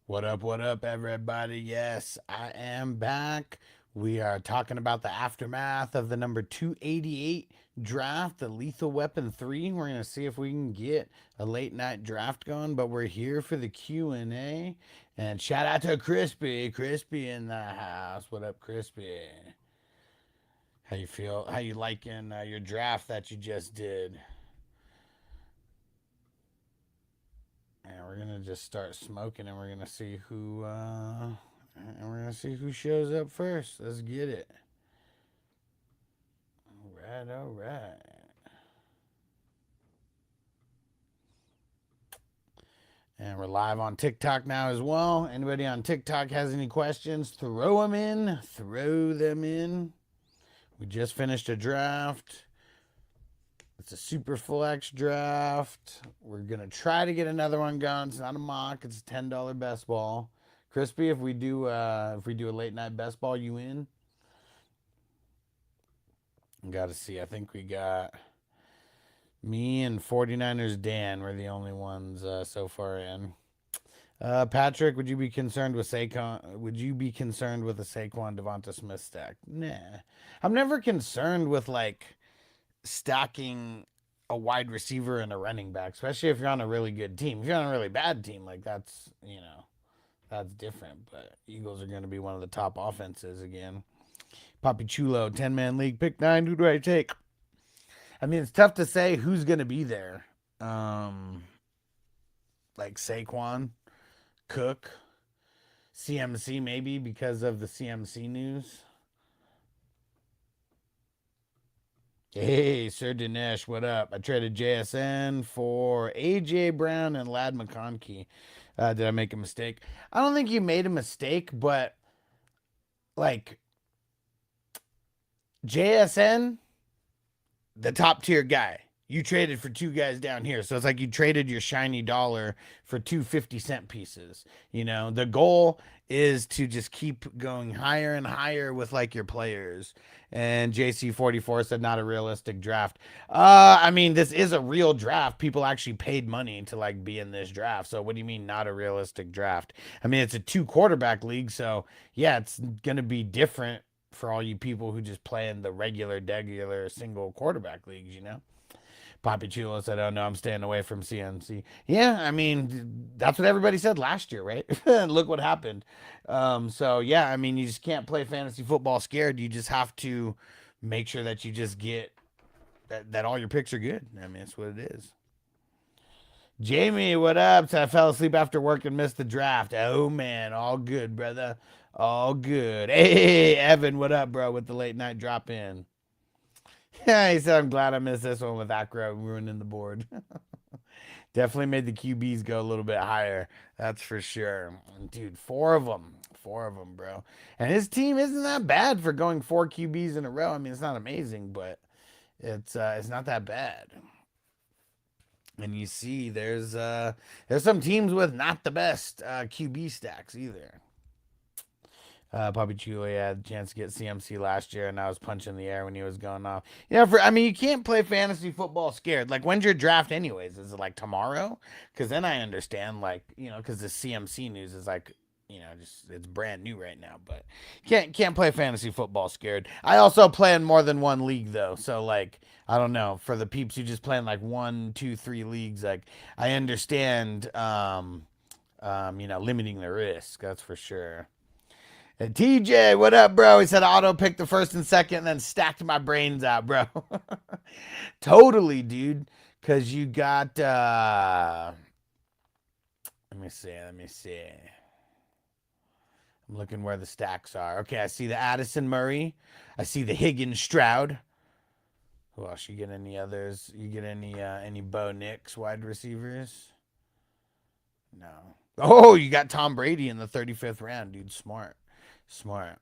What up, everybody? Yes, I am back. We are talking about the aftermath of the number 288 draft, the Lethal Weapon 3. We're going to see if we can get a late night draft going, but we're here for the Q&A. And shout out to Crispy. Crispy in the house. What up, Crispy? How you feel? How you liking your draft that you just did? And we're gonna just start smoking, and we're gonna see who shows up first. Let's get it. All right. And we're live on TikTok now as well. Anybody on TikTok has any questions? Throw them in. Throw them in. We just finished a draft. It's a super flex draft. We're gonna try to get another one going. It's not a mock. It's a $10 best ball. Crispy, if we do a late night best ball, you in? Got to see. I think we got me and 49ers Dan. We're the only ones so far in. Patrick, would you be concerned with Saquon? Would you be concerned with a Saquon Devonta Smith stack? Nah, I'm never concerned with like stacking a wide receiver and a running back, especially if you're on a really good team. If you're on a really bad team, like that's different. But Eagles are going to be one of the top offenses again. Papi Chulo, 10-man league, pick 9. Who do I take? I mean, it's tough to say who's going to be there. Like Saquon, Cook, CMC maybe because of the CMC news. Hey, Sir Dinesh, what up? I traded JSN for AJ Brown and Lad McConkey. Did I make a mistake? I don't think you made a mistake, but like JSN, the top tier guy. You traded for two guys down here. So it's like you traded your shiny dollar for two 50-cent pieces. The goal is to just keep going higher and higher with like your players. And JC44 said not a realistic draft. I mean, this is a real draft. People actually paid money to like be in this draft. So what do you mean not a realistic draft? I mean, it's a 2 quarterback league. So yeah, it's going to be different for all you people who just play in the regular single quarterback leagues. Papi Chulo said, "Oh no, I'm staying away from CNC." Yeah, I mean that's what everybody said last year, right? Look what happened. So yeah, I mean you just can't play fantasy football scared. You just have to make sure that you just get that all your picks are good. I mean that's what it is. Jamie, what up? So I fell asleep after work and missed the draft. Oh man, all good, brother. All good. Hey, Evan, what up, bro? With the late night drop in. Yeah, he said, I'm glad I missed this one with Acro ruining the board. Definitely made the QBs go a little bit higher. That's for sure. Dude, 4 of them. 4 of them, bro. And his team isn't that bad for going 4 QBs in a row. I mean, it's not amazing, but it's not that bad. And you see there's some teams with not the best QB stacks either. Papi Chulo had a chance to get CMC last year, and I was punching the air when he was going off. I mean, you can't play fantasy football scared. Like, when's your draft, anyways? Is it like tomorrow? Because then I understand, like, because the CMC news is like, just it's brand new right now. But can't play fantasy football scared. I also play in more than one league though, so like, I don't know, for the peeps who just play in like 1, 2, 3 leagues, like I understand, limiting the risk. That's for sure. And TJ, what up, bro? He said auto picked the first and second and then stacked my brains out, bro. Totally, dude. Cause you got let me see. I'm looking where the stacks are. Okay, I see the Addison Murray. I see the Higgins Stroud. Who else? You get any others? You get any Bo Nix wide receivers? No. Oh, you got Tom Brady in the 35th round, dude. Smart. Smart.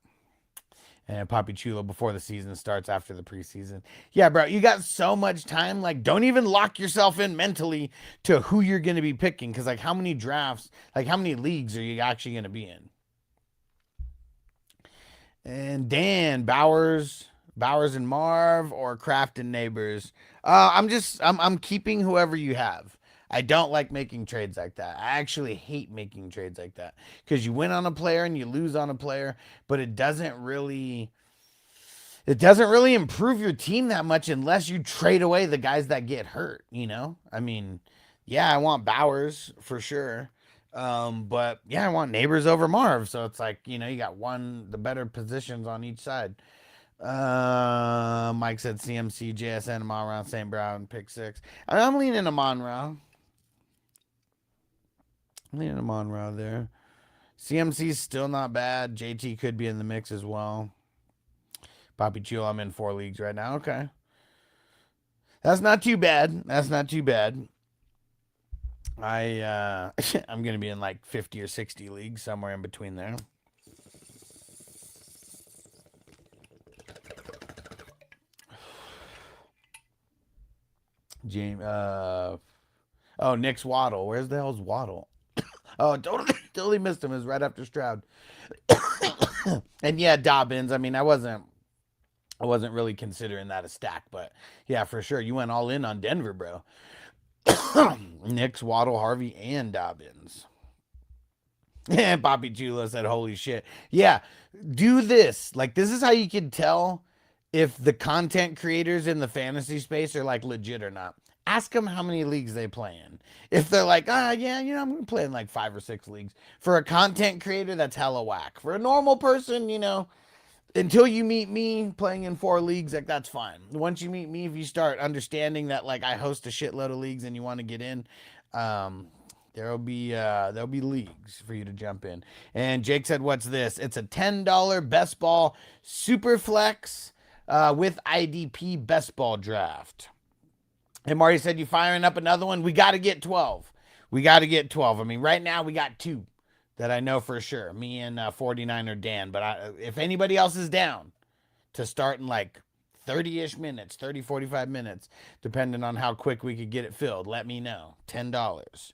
And Papi Chulo before the season starts after the preseason. Yeah, bro, you got so much time. Like, don't even lock yourself in mentally to who you're going to be picking. Because, like, how many drafts, like, how many leagues are you actually going to be in? And Dan, Bowers and Marv, or Kraft and Neighbors. I'm keeping whoever you have. I don't like making trades like that. I actually hate making trades like that because you win on a player and you lose on a player, but it doesn't really improve your team that much unless you trade away the guys that get hurt, you know? I mean, yeah, I want Bowers for sure. But yeah, I want Neighbors over Marv. So it's like, you got the better positions on each side. Mike said CMC, JSN, Monroe, St. Brown, pick six. I'm leaning to Monroe. There. CMC's still not bad. JT could be in the mix as well. Poppy Chulo, I'm in 4 leagues right now. Okay. That's not too bad. I'm gonna be in like 50 or 60 leagues, somewhere in between there. James Nick's Waddle. Where's the hell's Waddle? Oh, totally missed him. It was right after Stroud. And yeah, Dobbins. I mean, I wasn't really considering that a stack, but yeah, for sure. You went all in on Denver, bro. Nix, Waddle, Harvey, and Dobbins. And Poppy Chula said, holy shit. Yeah, do this. Like, this is how you can tell if the content creators in the fantasy space are like legit or not. Ask them how many leagues they play in. If they're like, yeah, I'm going to play in like 5 or 6 leagues. For a content creator, that's hella whack. For a normal person, until you meet me playing in 4 leagues, like, that's fine. Once you meet me, if you start understanding that, like, I host a shitload of leagues and you want to get in, there'll be leagues for you to jump in. And Jake said, what's this? It's a $10 best ball super flex with IDP best ball draft. And Marty said, you firing up another one? We got to get 12. I mean, right now we got 2 that I know for sure. Me and 49er Dan. But if anybody else is down to start in like 30-ish minutes, 30, 45 minutes, depending on how quick we could get it filled, let me know. $10.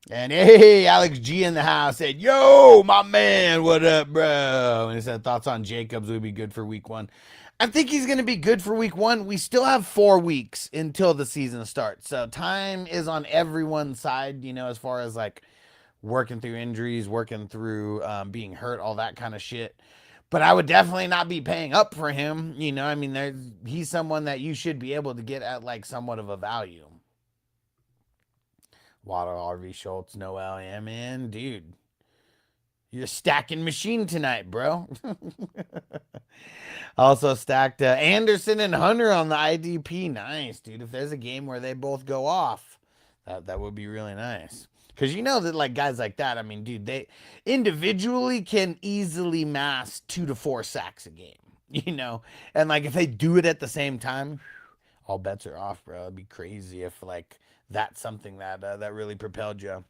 And hey, Alex G in the house said, yo, my man, what up, bro? And he said thoughts on Jacobs would be good for week 1. I think he's going to be good for week 1. We still have 4 weeks until the season starts. So time is on everyone's side, as far as like working through injuries, working through being hurt, all that kind of shit. But I would definitely not be paying up for him. I mean, he's someone that you should be able to get at like somewhat of a value. Water, RV, Schultz, Noel, yeah, man, dude. You're a stacking machine tonight, bro. Also stacked Anderson and Hunter on the IDP. Nice, dude. If there's a game where they both go off, that would be really nice. Because that like guys like that, I mean, dude, they individually can easily mass 2 to 4 sacks a game, And like if they do it at the same time, all bets are off, bro. It'd be crazy if like that's something that really propelled you.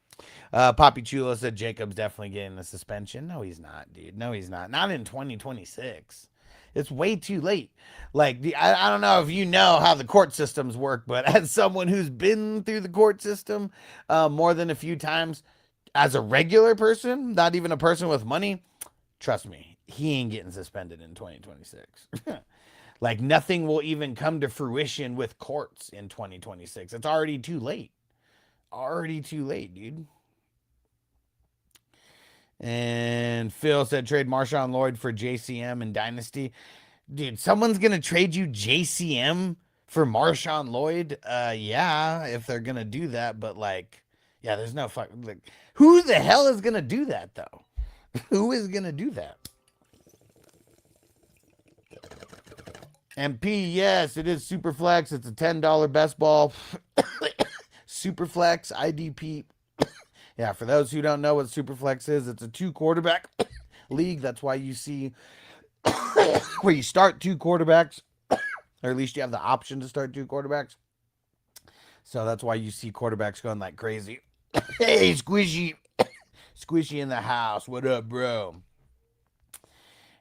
Poppy Chulo said Jacob's definitely getting the suspension. No, he's not, dude. No, he's not. Not in 2026. It's way too late. Like, I don't know if you know how the court systems work, but as someone who's been through the court system more than a few times, as a regular person, not even a person with money, trust me, he ain't getting suspended in 2026. Like, nothing will even come to fruition with courts in 2026. It's already too late. Dude. And Phil said trade Marshawn Lloyd for JCM and Dynasty. Dude, someone's going to trade you JCM for Marshawn Lloyd? Yeah, if they're going to do that. But, like, yeah, there's no fuck. Like, who the hell is going to do that, though? Who is going to do that? MP, yes, it is Superflex. It's a $10 best ball. Superflex, IDP. Yeah, for those who don't know what Superflex is, it's a 2 quarterback league. That's why you see where you start 2 quarterbacks, or at least you have the option to start 2 quarterbacks. So that's why you see quarterbacks going like crazy. Hey, Squishy. Squishy in the house. What up, bro?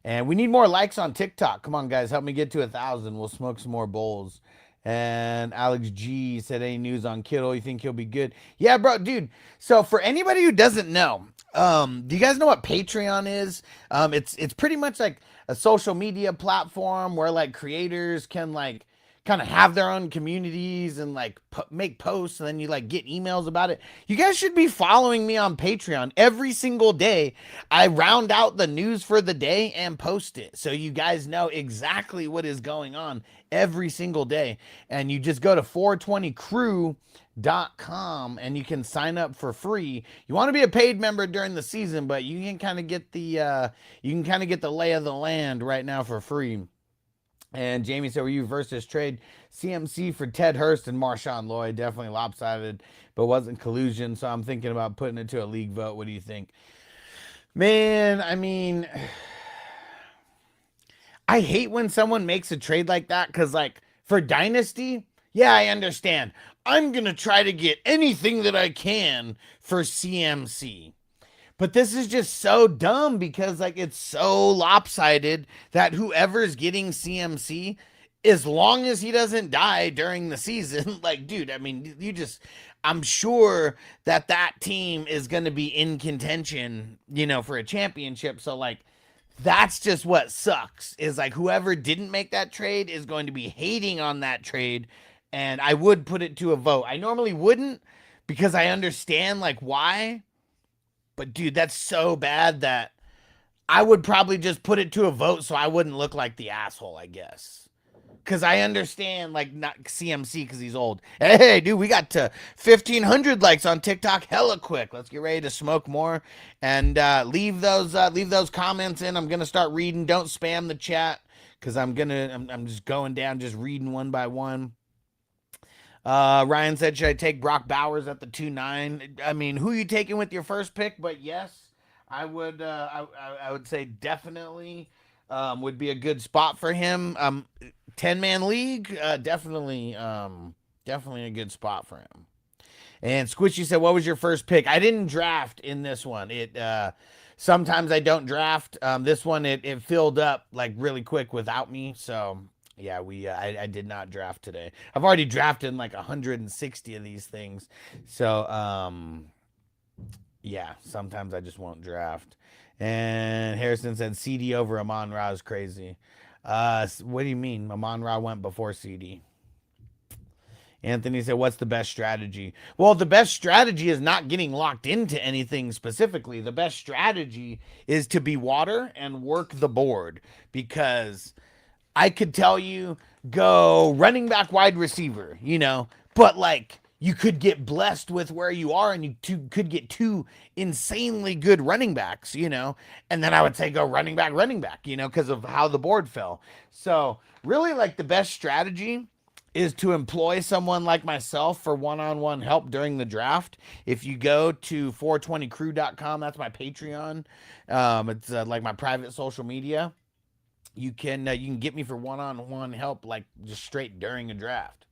And we need more likes on TikTok. Come on, guys. Help me get to 1,000. We'll smoke some more bowls. And Alex G said, any news on Kittle? You think he'll be good? Yeah, bro, dude. So for anybody who doesn't know, do you guys know what Patreon is? It's pretty much like a social media platform where like creators can like kind of have their own communities and like make posts, and then you like get emails about it. You guys should be following me on Patreon. Every single day I round out the news for the day and post it, so you guys know exactly what is going on every single day. And you just go to 420crew.com and you can sign up for free. You want to be a paid member during the season, but you can kind of get the lay of the land right now for free. And Jamie said, were you versus trade CMC for Ted Hurst and Marshawn Lloyd? Definitely lopsided, but wasn't collusion. So I'm thinking about putting it to a league vote. What do you think? Man, I mean, I hate when someone makes a trade like that, because, like, for Dynasty, yeah, I understand. I'm going to try to get anything that I can for CMC. But this is just so dumb, because like it's so lopsided that whoever's getting CMC, as long as he doesn't die during the season, like, dude, I mean, I'm sure that team is going to be in contention, for a championship. So like, that's just what sucks, is like whoever didn't make that trade is going to be hating on that trade. And I would put it to a vote. I normally wouldn't, because I understand like why. But dude, that's so bad that I would probably just put it to a vote so I wouldn't look like the asshole, I guess. Because I understand, like, not CMC because he's old. Hey, dude, we got to 1,500 likes on TikTok hella quick. Let's get ready to smoke more. And leave those comments in. I'm going to start reading. Don't spam the chat, because I'm just going down, just reading one by one. Ryan said, should I take Brock Bowers at the 2-9? I mean, who are you taking with your first pick? But yes, I would. I would say definitely would be a good spot for him. 10-man league, definitely a good spot for him. And Squishy said, what was your first pick? I didn't draft in this one. Sometimes I don't draft. This one it filled up like really quick without me, so. Yeah, I did not draft today. I've already drafted like 160 of these things. So, yeah, sometimes I just won't draft. And Harrison said CD over Amon Ra is crazy. What do you mean? Amon Ra went before CD. Anthony said, what's the best strategy? Well, the best strategy is not getting locked into anything specifically. The best strategy is to be water and work the board, because I could tell you, go running back, wide receiver, but like you could get blessed with where you are, and you could get two insanely good running backs, and then I would say go running back, because of how the board fell. So really, like, the best strategy is to employ someone like myself for one-on-one help during the draft. If you go to 420crew.com, that's my Patreon. It's like my private social media. You can get me for one-on-one help, like just straight during a draft.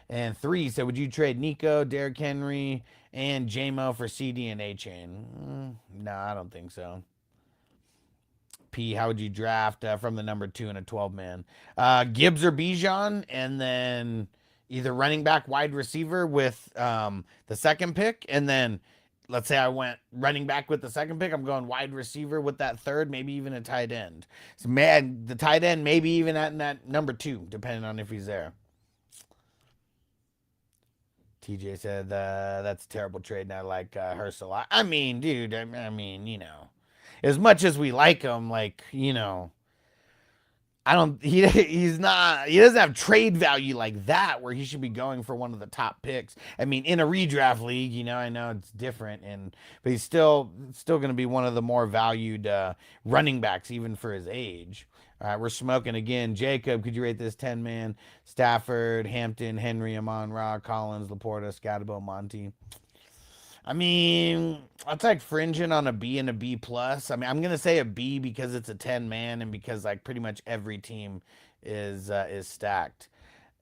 And 3 said, would you trade Nico, Derrick Henry, and JMO for CD and A-Chain? No, I don't think so. P, how would you draft from the number 2 in a 12-man? Gibbs or Bijan, and then either running back, wide receiver with the second pick, and then let's say I went running back with the second pick, I'm going wide receiver with that third, maybe even a tight end. So, man, the tight end maybe even at that number 2, depending on if he's there. TJ said, that's a terrible trade, and I like Hurst a lot. I mean, dude, I mean, as much as we like him, like, he doesn't have trade value like that where he should be going for one of the top picks. I mean, in a redraft league, I know it's different, but he's still going to be one of the more valued running backs, even for his age. All right, we're smoking again. Jacob, could you rate this 10-man? Stafford, Hampton, Henry, Amon Ra, Collins, Laporta, Scatabo, Monty. I mean, that's like fringing on a B and a B plus. I mean, I'm gonna say a B because it's a 10-man and because like pretty much every team is stacked.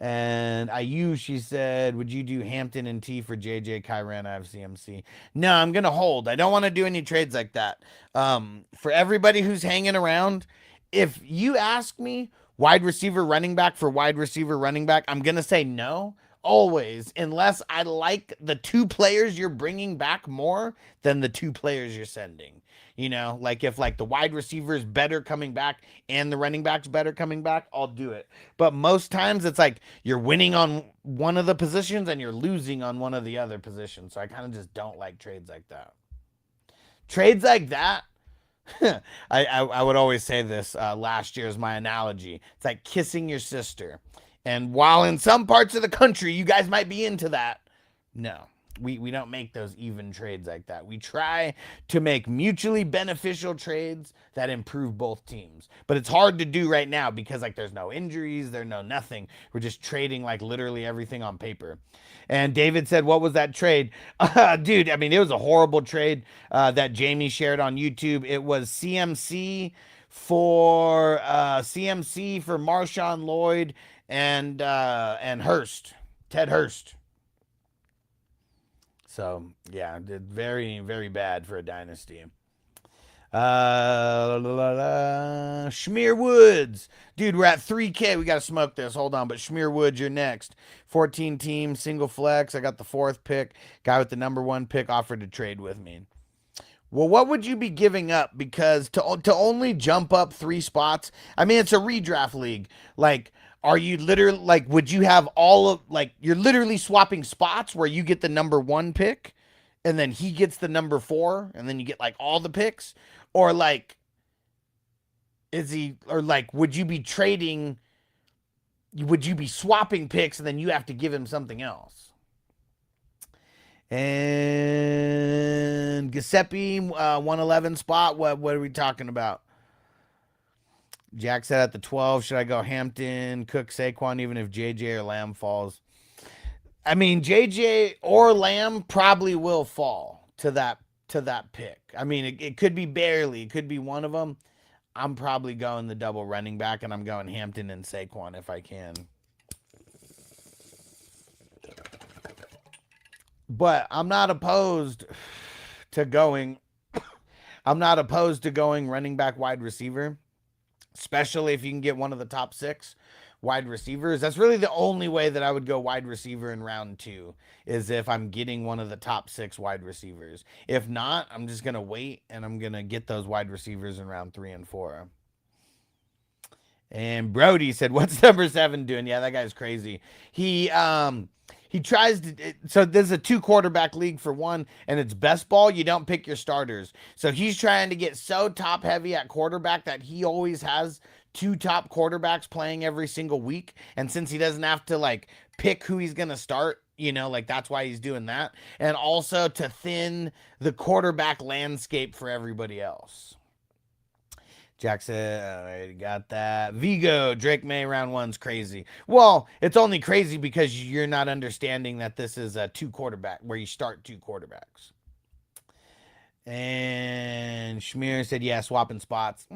And she said, would you do Hampton and T for JJ, Kyren, I have CMC? No, I'm gonna hold. I don't want to do any trades like that. For everybody who's hanging around, if you ask me wide receiver running back for wide receiver running back, I'm gonna say no. always, unless I like the two players you're bringing back more than the two players you're sending. You know, like if like the wide receiver is better coming back and the running back's better coming back, I'll do it. But most times it's like you're winning on one of the positions and you're losing on one of the other positions. So I kind of just don't like trades like that. Trades like that, I would always say this last year is my analogy. It's like kissing your sister. And while in some parts of the country you guys might be into that, no, we don't make those even trades like that. We try to make mutually beneficial trades that improve both teams. But it's hard to do right now because like there's no injuries, there's no nothing. We're just trading like literally everything on paper. And David said, what was that trade? Dude, I mean, it was a horrible trade that Jamie shared on YouTube. It was CMC for Marshawn Lloyd and Hurst, Ted Hurst. So yeah, did very, very bad for a dynasty. Schmear Woods. Dude, we're at 3K. We got to smoke this. Hold on. But Schmear Woods, you're next. 14 team, single flex. I got the 4th pick. Guy with the number 1 pick offered to trade with me. Well, what would you be giving up? Because to only jump up 3 spots, I mean, it's a redraft league. Like, are you literally, like, would you have all of, like, you're literally swapping spots where you get the number 1 pick and then he gets the number 4 and then you get, like, all the picks? Or, like, would you be trading, would you be swapping picks and then you have to give him something else? And Giuseppe, 111 spot. What are we talking about? Jack said at the 12, should I go Hampton, Cook, Saquon, even if JJ or Lamb falls? I mean, JJ or Lamb probably will fall to that pick. I mean, it could be barely. It could be one of them. I'm probably going the double running back, and I'm going Hampton and Saquon if I can. But I'm not opposed to going running back wide receiver, especially if you can get one of the top 6 wide receivers. That's really the only way that I would go wide receiver in round 2 is if I'm getting one of the top 6 wide receivers. If not, I'm just going to wait and I'm going to get those wide receivers in round 3 and 4. And Brody said, what's number 7 doing? Yeah, that guy's crazy. He tries to, so there's a 2 quarterback league for one, and it's best ball. You don't pick your starters. So he's trying to get so top heavy at quarterback that he always has 2 top quarterbacks playing every single week. And since he doesn't have to like pick who he's going to start, you know, like that's why he's doing that. And also to thin the quarterback landscape for everybody else. Jack said, all right, got that. Vigo, Drake May, round 1's crazy. Well, it's only crazy because you're not understanding that this is a 2 quarterback, where you start 2 quarterbacks. And Schmear said, yeah, swapping spots.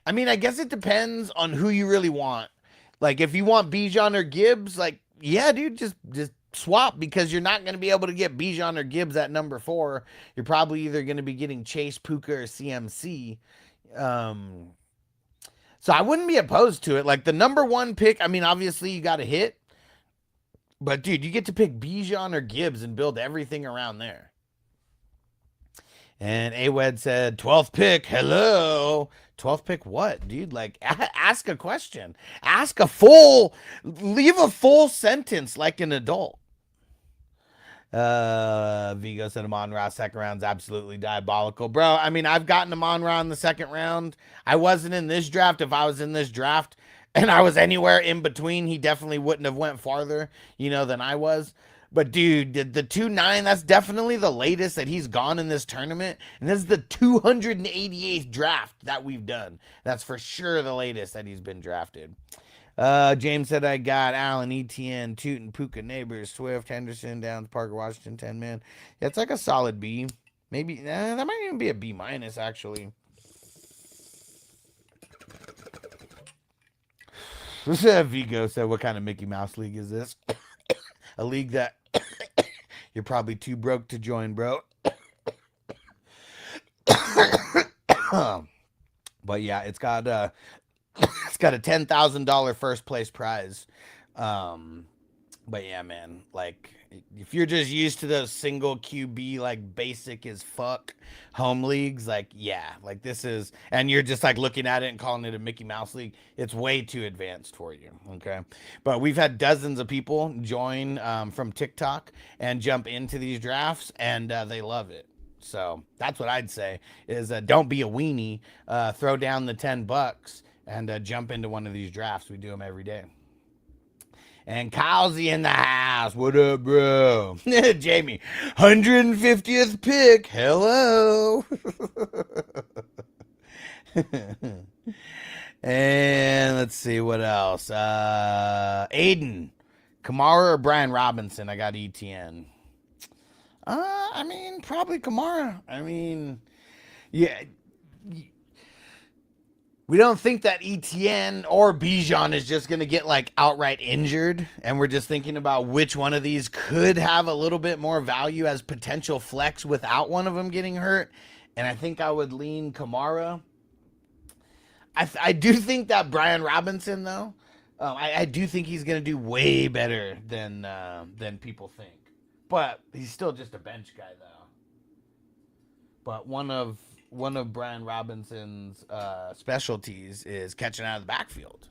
I mean, I guess it depends on who you really want. Like, if you want Bijan or Gibbs, like, yeah, dude, just swap, because you're not going to be able to get Bijan or Gibbs at number 4. You're probably either going to be getting Chase, Puka, or CMC. So I wouldn't be opposed to it. Like the number 1 pick, I mean, obviously you got to hit, but dude, you get to pick Bijan or Gibbs and build everything around there. And Awed said, 12th pick, hello. 12th pick what, dude? Like, ask a question. Leave a full sentence like an adult. Vigo said Amon-Ra second round's absolutely diabolical. Bro, I mean, I've gotten Amon-Ra in the second round. I wasn't in this draft. If I was in this draft and I was anywhere in between, he definitely wouldn't have went farther, you know, than I was. But dude, the 2-9, that's definitely the latest that he's gone in this tournament. And this is the 288th draft that we've done. That's for sure the latest that he's been drafted. James said I got Allen, ETN, Tootin, Puka, Neighbors, Swift, Henderson, Downs, Parker, Washington, 10 man. Yeah, it's like a solid B. Maybe that might even be a B minus actually. Vigo said, "What kind of Mickey Mouse league is this? A league that you're probably too broke to join, bro." But yeah, it's got a $10,000 first place prize. But yeah, man, like if you're just used to those single QB, like basic as fuck home leagues, like yeah, like this is, and you're just like looking at it and calling it a Mickey Mouse league, it's way too advanced for you. Okay. But we've had dozens of people join from TikTok and jump into these drafts, and they love it. So that's what I'd say is don't be a weenie, throw down the $10 and jump into one of these drafts. We do them every day. And Kylesy in the house. What up, bro? Jamie, 150th pick. Hello. And let's see what else. Aiden, Kamara or Brian Robinson? I got ETN. I mean, probably Kamara. I mean, yeah, we don't think that ETN or Bijan is just going to get like outright injured. And we're just thinking about which one of these could have a little bit more value as potential flex without one of them getting hurt. And I think I would lean Kamara. I do think that Brian Robinson, though, I do think he's going to do way better than people think. But he's still just a bench guy, though. But one of Brian Robinson's specialties is catching out of the backfield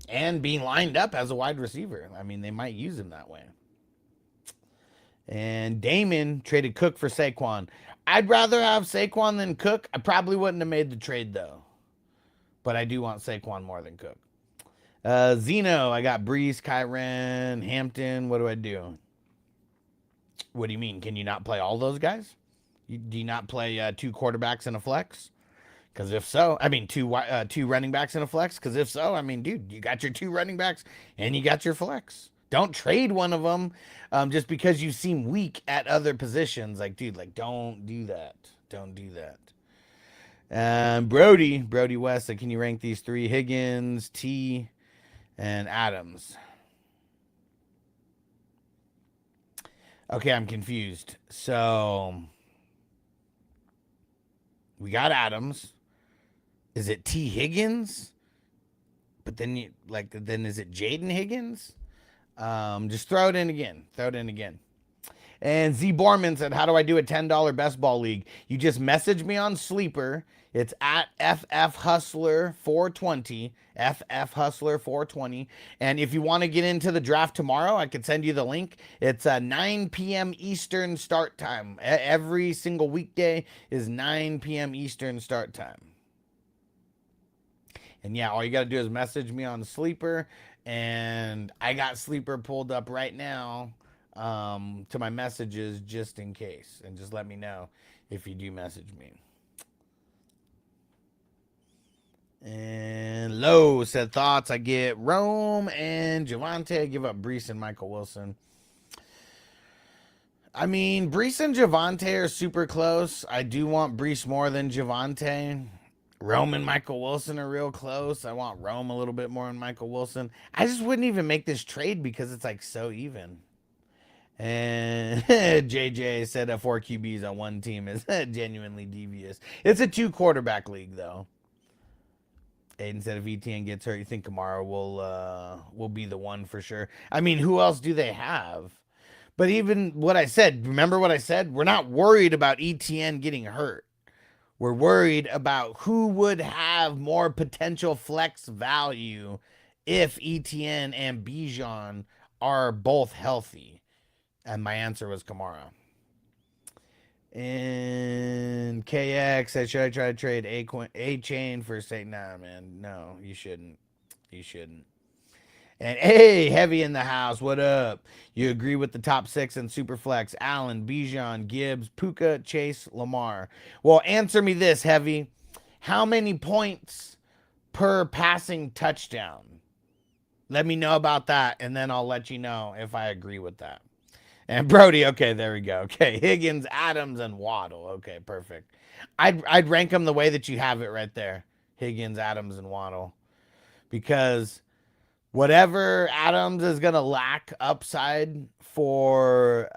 and being lined up as a wide receiver. I mean, they might use him that way. And Damon traded Cook for Saquon. I'd rather have Saquon than Cook. I probably wouldn't have made the trade though, but I do want Saquon more than Cook. Zeno, I got Brees, Kyren, Hampton. What do I do? What do you mean? Can you not play all those guys? Do you not play two quarterbacks and a flex? Because if so, I mean two running backs and a flex. Because if so, I mean, dude, you got your two running backs and you got your flex. Don't trade one of them just because you seem weak at other positions. Like, dude, like don't do that. Don't do that. Brody West. Like, can you rank these three? Higgins, T, and Adams. Okay, I'm confused. So we got Adams. Is it T Higgins? But then then is it Jaden Higgins? Just throw it in again. Throw it in again. And Z Borman said, how do I do a $10 best ball league? You just message me on Sleeper. It's at FF Hustler 420. FF Hustler 420. And if you want to get into the draft tomorrow, I could send you the link. It's 9 p.m. Eastern start time. Every single weekday is 9 p.m. Eastern start time. And yeah, all you got to do is message me on Sleeper. And I got Sleeper pulled up right now to my messages just in case. And just let me know if you do message me. And Lowe said thoughts. I get Rome and Javonte. I give up Brees and Michael Wilson. I mean, Brees and Javonte are super close. I do want Brees more than Javonte. Rome and Michael Wilson are real close. I want Rome a little bit more than Michael Wilson. I just wouldn't even make this trade because it's like so even. And JJ said that 4 QBs on one team is genuinely devious. It's a 2 quarterback league though. Aiden said if ETN gets hurt, you think Kamara will be the one for sure. I mean, who else do they have? But even what I said, remember what I said? We're not worried about ETN getting hurt. We're worried about who would have more potential flex value if ETN and Bijan are both healthy. And my answer was Kamara. And KX said, should I try to trade A chain for Satan? Nah, man. No, you shouldn't. You shouldn't. And hey, Heavy in the house. What up? You agree with the top 6 in Superflex? Allen, Bijan, Gibbs, Puka, Chase, Lamar. Well, answer me this, Heavy. How many points per passing touchdown? Let me know about that, and then I'll let you know if I agree with that. And Brody, okay, there we go. Okay, Higgins, Adams, and Waddle. Okay, perfect. I'd rank them the way that you have it right there. Higgins, Adams, and Waddle. Because whatever Adams is gonna lack upside for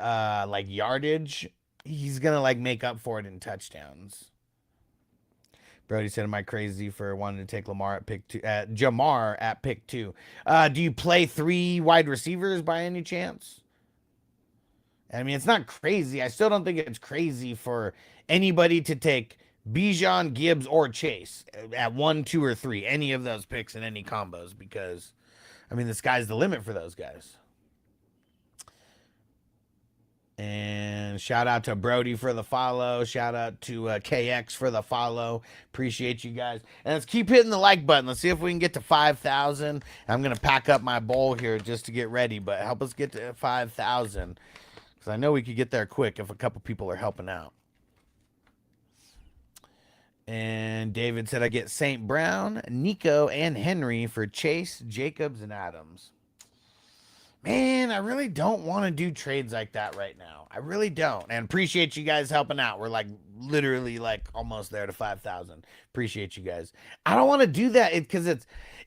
like yardage, he's gonna like make up for it in touchdowns. Brody said, "Am I crazy for wanting to take Lamar at pick 2? Jamar at pick 2. Do you play 3 wide receivers by any chance? I mean, it's not crazy. I still don't think it's crazy for anybody to take Bijan, Gibbs, or Chase at 1, 2, or 3. Any of those picks in any combos, because I mean, the sky's the limit for those guys." And shout out to Brody for the follow. Shout out to KX for the follow. Appreciate you guys. And let's keep hitting the like button. Let's see if we can get to 5,000. I'm going to pack up my bowl here just to get ready, but help us get to 5,000, because I know we could get there quick if a couple people are helping out. And David said, "I get St. Brown, Nico, and Henry for Chase, Jacobs, and Adams." Man, I really don't want to do trades like that right now. I really don't. And appreciate you guys helping out. We're like literally like almost there to 5,000. Appreciate you guys. I don't want to do that because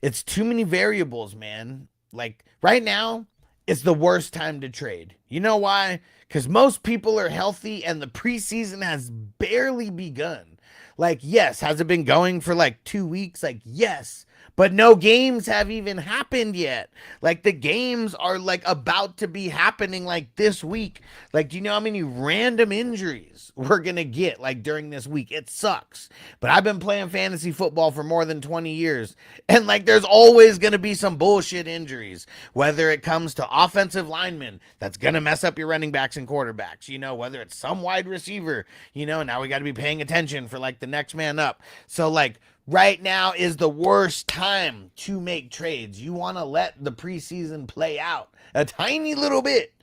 it's too many variables, man. Like right now, it's the worst time to trade. You know why? Because most people are healthy and the preseason has barely begun. Like, yes, has it been going for like 2 weeks? Like, yes. But no games have even happened yet. Like, the games are like about to be happening like this week. Like, do you know how many random injuries we're going to get like during this week? It sucks. But I've been playing fantasy football for more than 20 years. And like, there's always going to be some bullshit injuries, whether it comes to offensive linemen that's going to mess up your running backs and quarterbacks, you know, whether it's some wide receiver, you know, now we got to be paying attention for like the next man up. So like, right now is the worst time to make trades. You want to let the preseason play out a tiny little bit,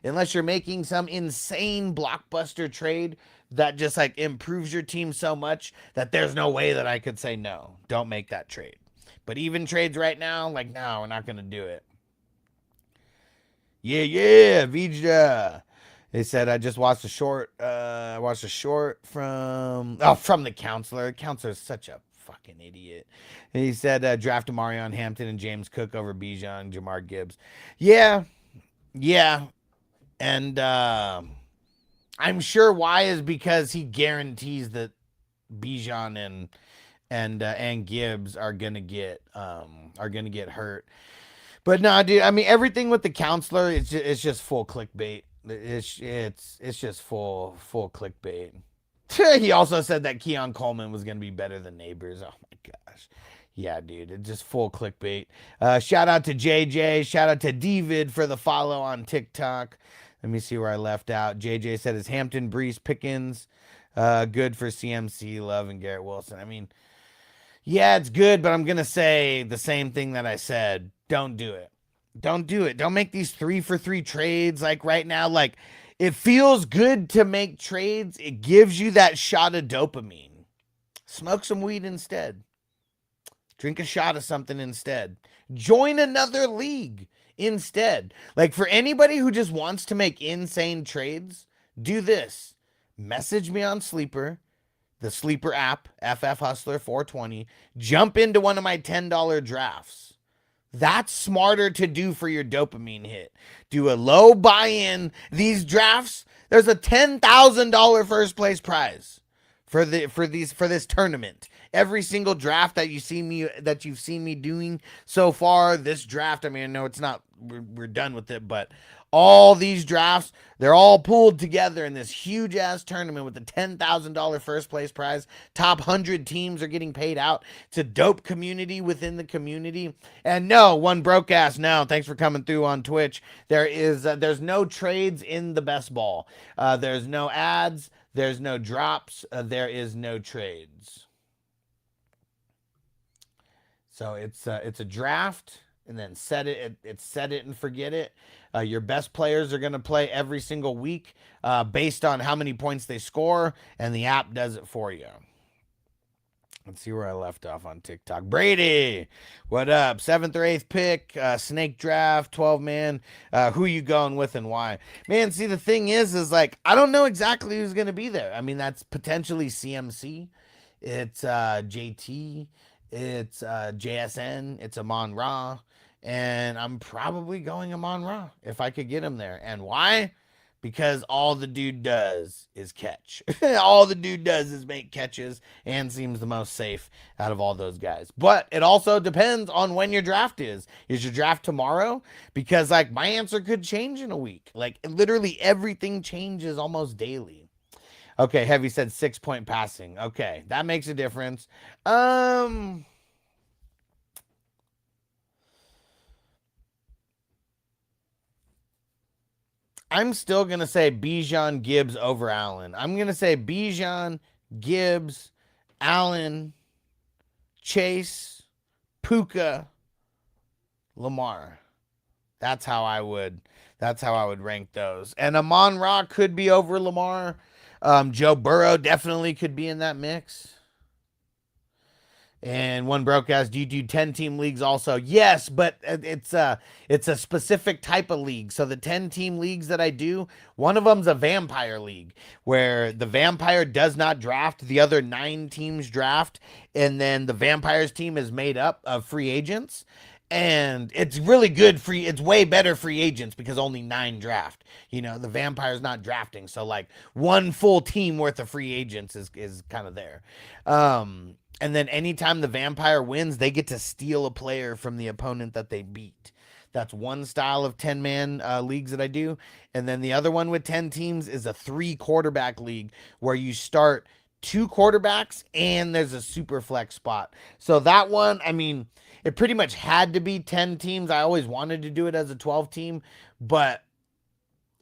unless you're making some insane blockbuster trade that just like improves your team so much that there's no way that I could say no, don't make that trade. But even trades right now, like, no, we're not going to do it. Yeah, Vija. They said, "I just watched a short. I watched a short from the counselor. The counselor is such a fucking idiot." And he said, "Draft Amarion Hampton and James Cook over Bijan, Jamar Gibbs." Yeah, and I'm sure why is because he guarantees that Bijan and Gibbs are gonna get hurt. But no, dude. I mean, everything with the counselor, it's just full clickbait. It's just full clickbait. He also said that Keon Coleman was gonna be better than Neighbors. Oh my gosh. Yeah, dude, it's just full clickbait. Shout out to JJ. Shout out to David for the follow on TikTok. Let me see where I left out. JJ said, "Is Hampton, Brees, Pickens good for CMC, Love, and Garrett Wilson?" I mean, yeah, it's good, but I'm gonna say the same thing that I said. Don't do it. Don't do it. Don't make these 3-for-3 trades like right now. Like, it feels good to make trades. It gives you that shot of dopamine. Smoke some weed instead. Drink a shot of something instead. Join another league instead. Like, for anybody who just wants to make insane trades, do this. Message me on Sleeper, the Sleeper app, FF Hustler 420. Jump into one of my $10 drafts. That's smarter to do for your dopamine hit. Do a low buy-in. These drafts, there's a $10,000 first place prize for this tournament. Every single draft that you've seen me doing so far, this draft, I mean, I know it's not, we're done with it, but all these drafts, they're all pooled together in this huge ass tournament with a $10,000 first place prize. Top 100 teams are getting paid out. It's a dope community within the community. And no, one broke ass. No, thanks for coming through on Twitch. There's no trades in the best ball. There's no ads. There's no drops. There is no trades. So it's a draft, and then set it and forget it. Your best players are going to play every single week based on how many points they score, and the app does it for you. Let's see where I left off on TikTok. Brady, what up? 7th or 8th pick, snake draft, 12-man. Who you going with and why? Man, see, the thing is like, I don't know exactly who's going to be there. I mean, that's potentially CMC. It's JT. It's JSN. It's Amon Ra. And I'm probably going Amon Ra if I could get him there. And why? because all the dude does is catch. All the dude does is make catches and seems the most safe out of all those guys. But it also depends on when your draft is. Is your draft tomorrow? Because like my answer could change in a week. Like literally everything changes almost daily. Okay, Heavy said 6-point passing. Okay, that makes a difference. I'm still going to say Bijan, Gibbs over Allen. I'm going to say Bijan, Gibbs, Allen, Chase, Puka, Lamar. That's how I would rank those. And Amon Ra could be over Lamar. Joe Burrow definitely could be in that mix. And one broke ass, do you do 10-team leagues also? Yes, but it's a specific type of league. So the 10-team leagues that I do, one of them's a vampire league where the vampire does not draft, the other 9 teams draft, and then the vampires team is made up of free agents. And it's really good free. It's way better free agents because only 9 draft. You know, the vampire's not drafting, so like one full team worth of free agents is kind of there. And then anytime the vampire wins, they get to steal a player from the opponent that they beat. That's one style of 10-man leagues that I do. And then the other one with 10 teams is a 3-quarterback league where you start 2 quarterbacks and there's a super flex spot. So that one, I mean, it pretty much had to be 10 teams. I always wanted to do it as a 12 team, but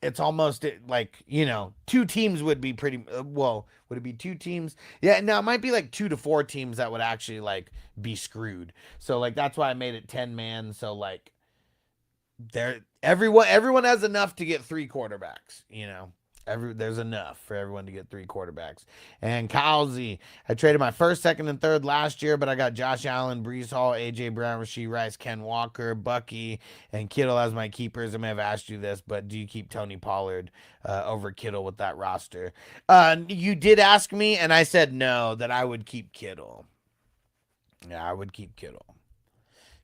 it's almost like, 2 teams would be pretty well. Would it be 2 teams? Yeah, no, it might be like 2 to 4 teams that would actually like be screwed. So like that's why I made it 10 man. So like everyone has enough to get 3 quarterbacks. There's enough for everyone to get 3 quarterbacks. And Kyle Z, I traded my first, second, and third last year, but I got Josh Allen, Brees Hall, AJ Brown, Rasheed Rice, Ken Walker, Bucky, and Kittle as my keepers. I may have asked you this, but do you keep Tony Pollard over Kittle with that roster? You did ask me, and I said no, that I would keep Kittle. Yeah, I would keep Kittle.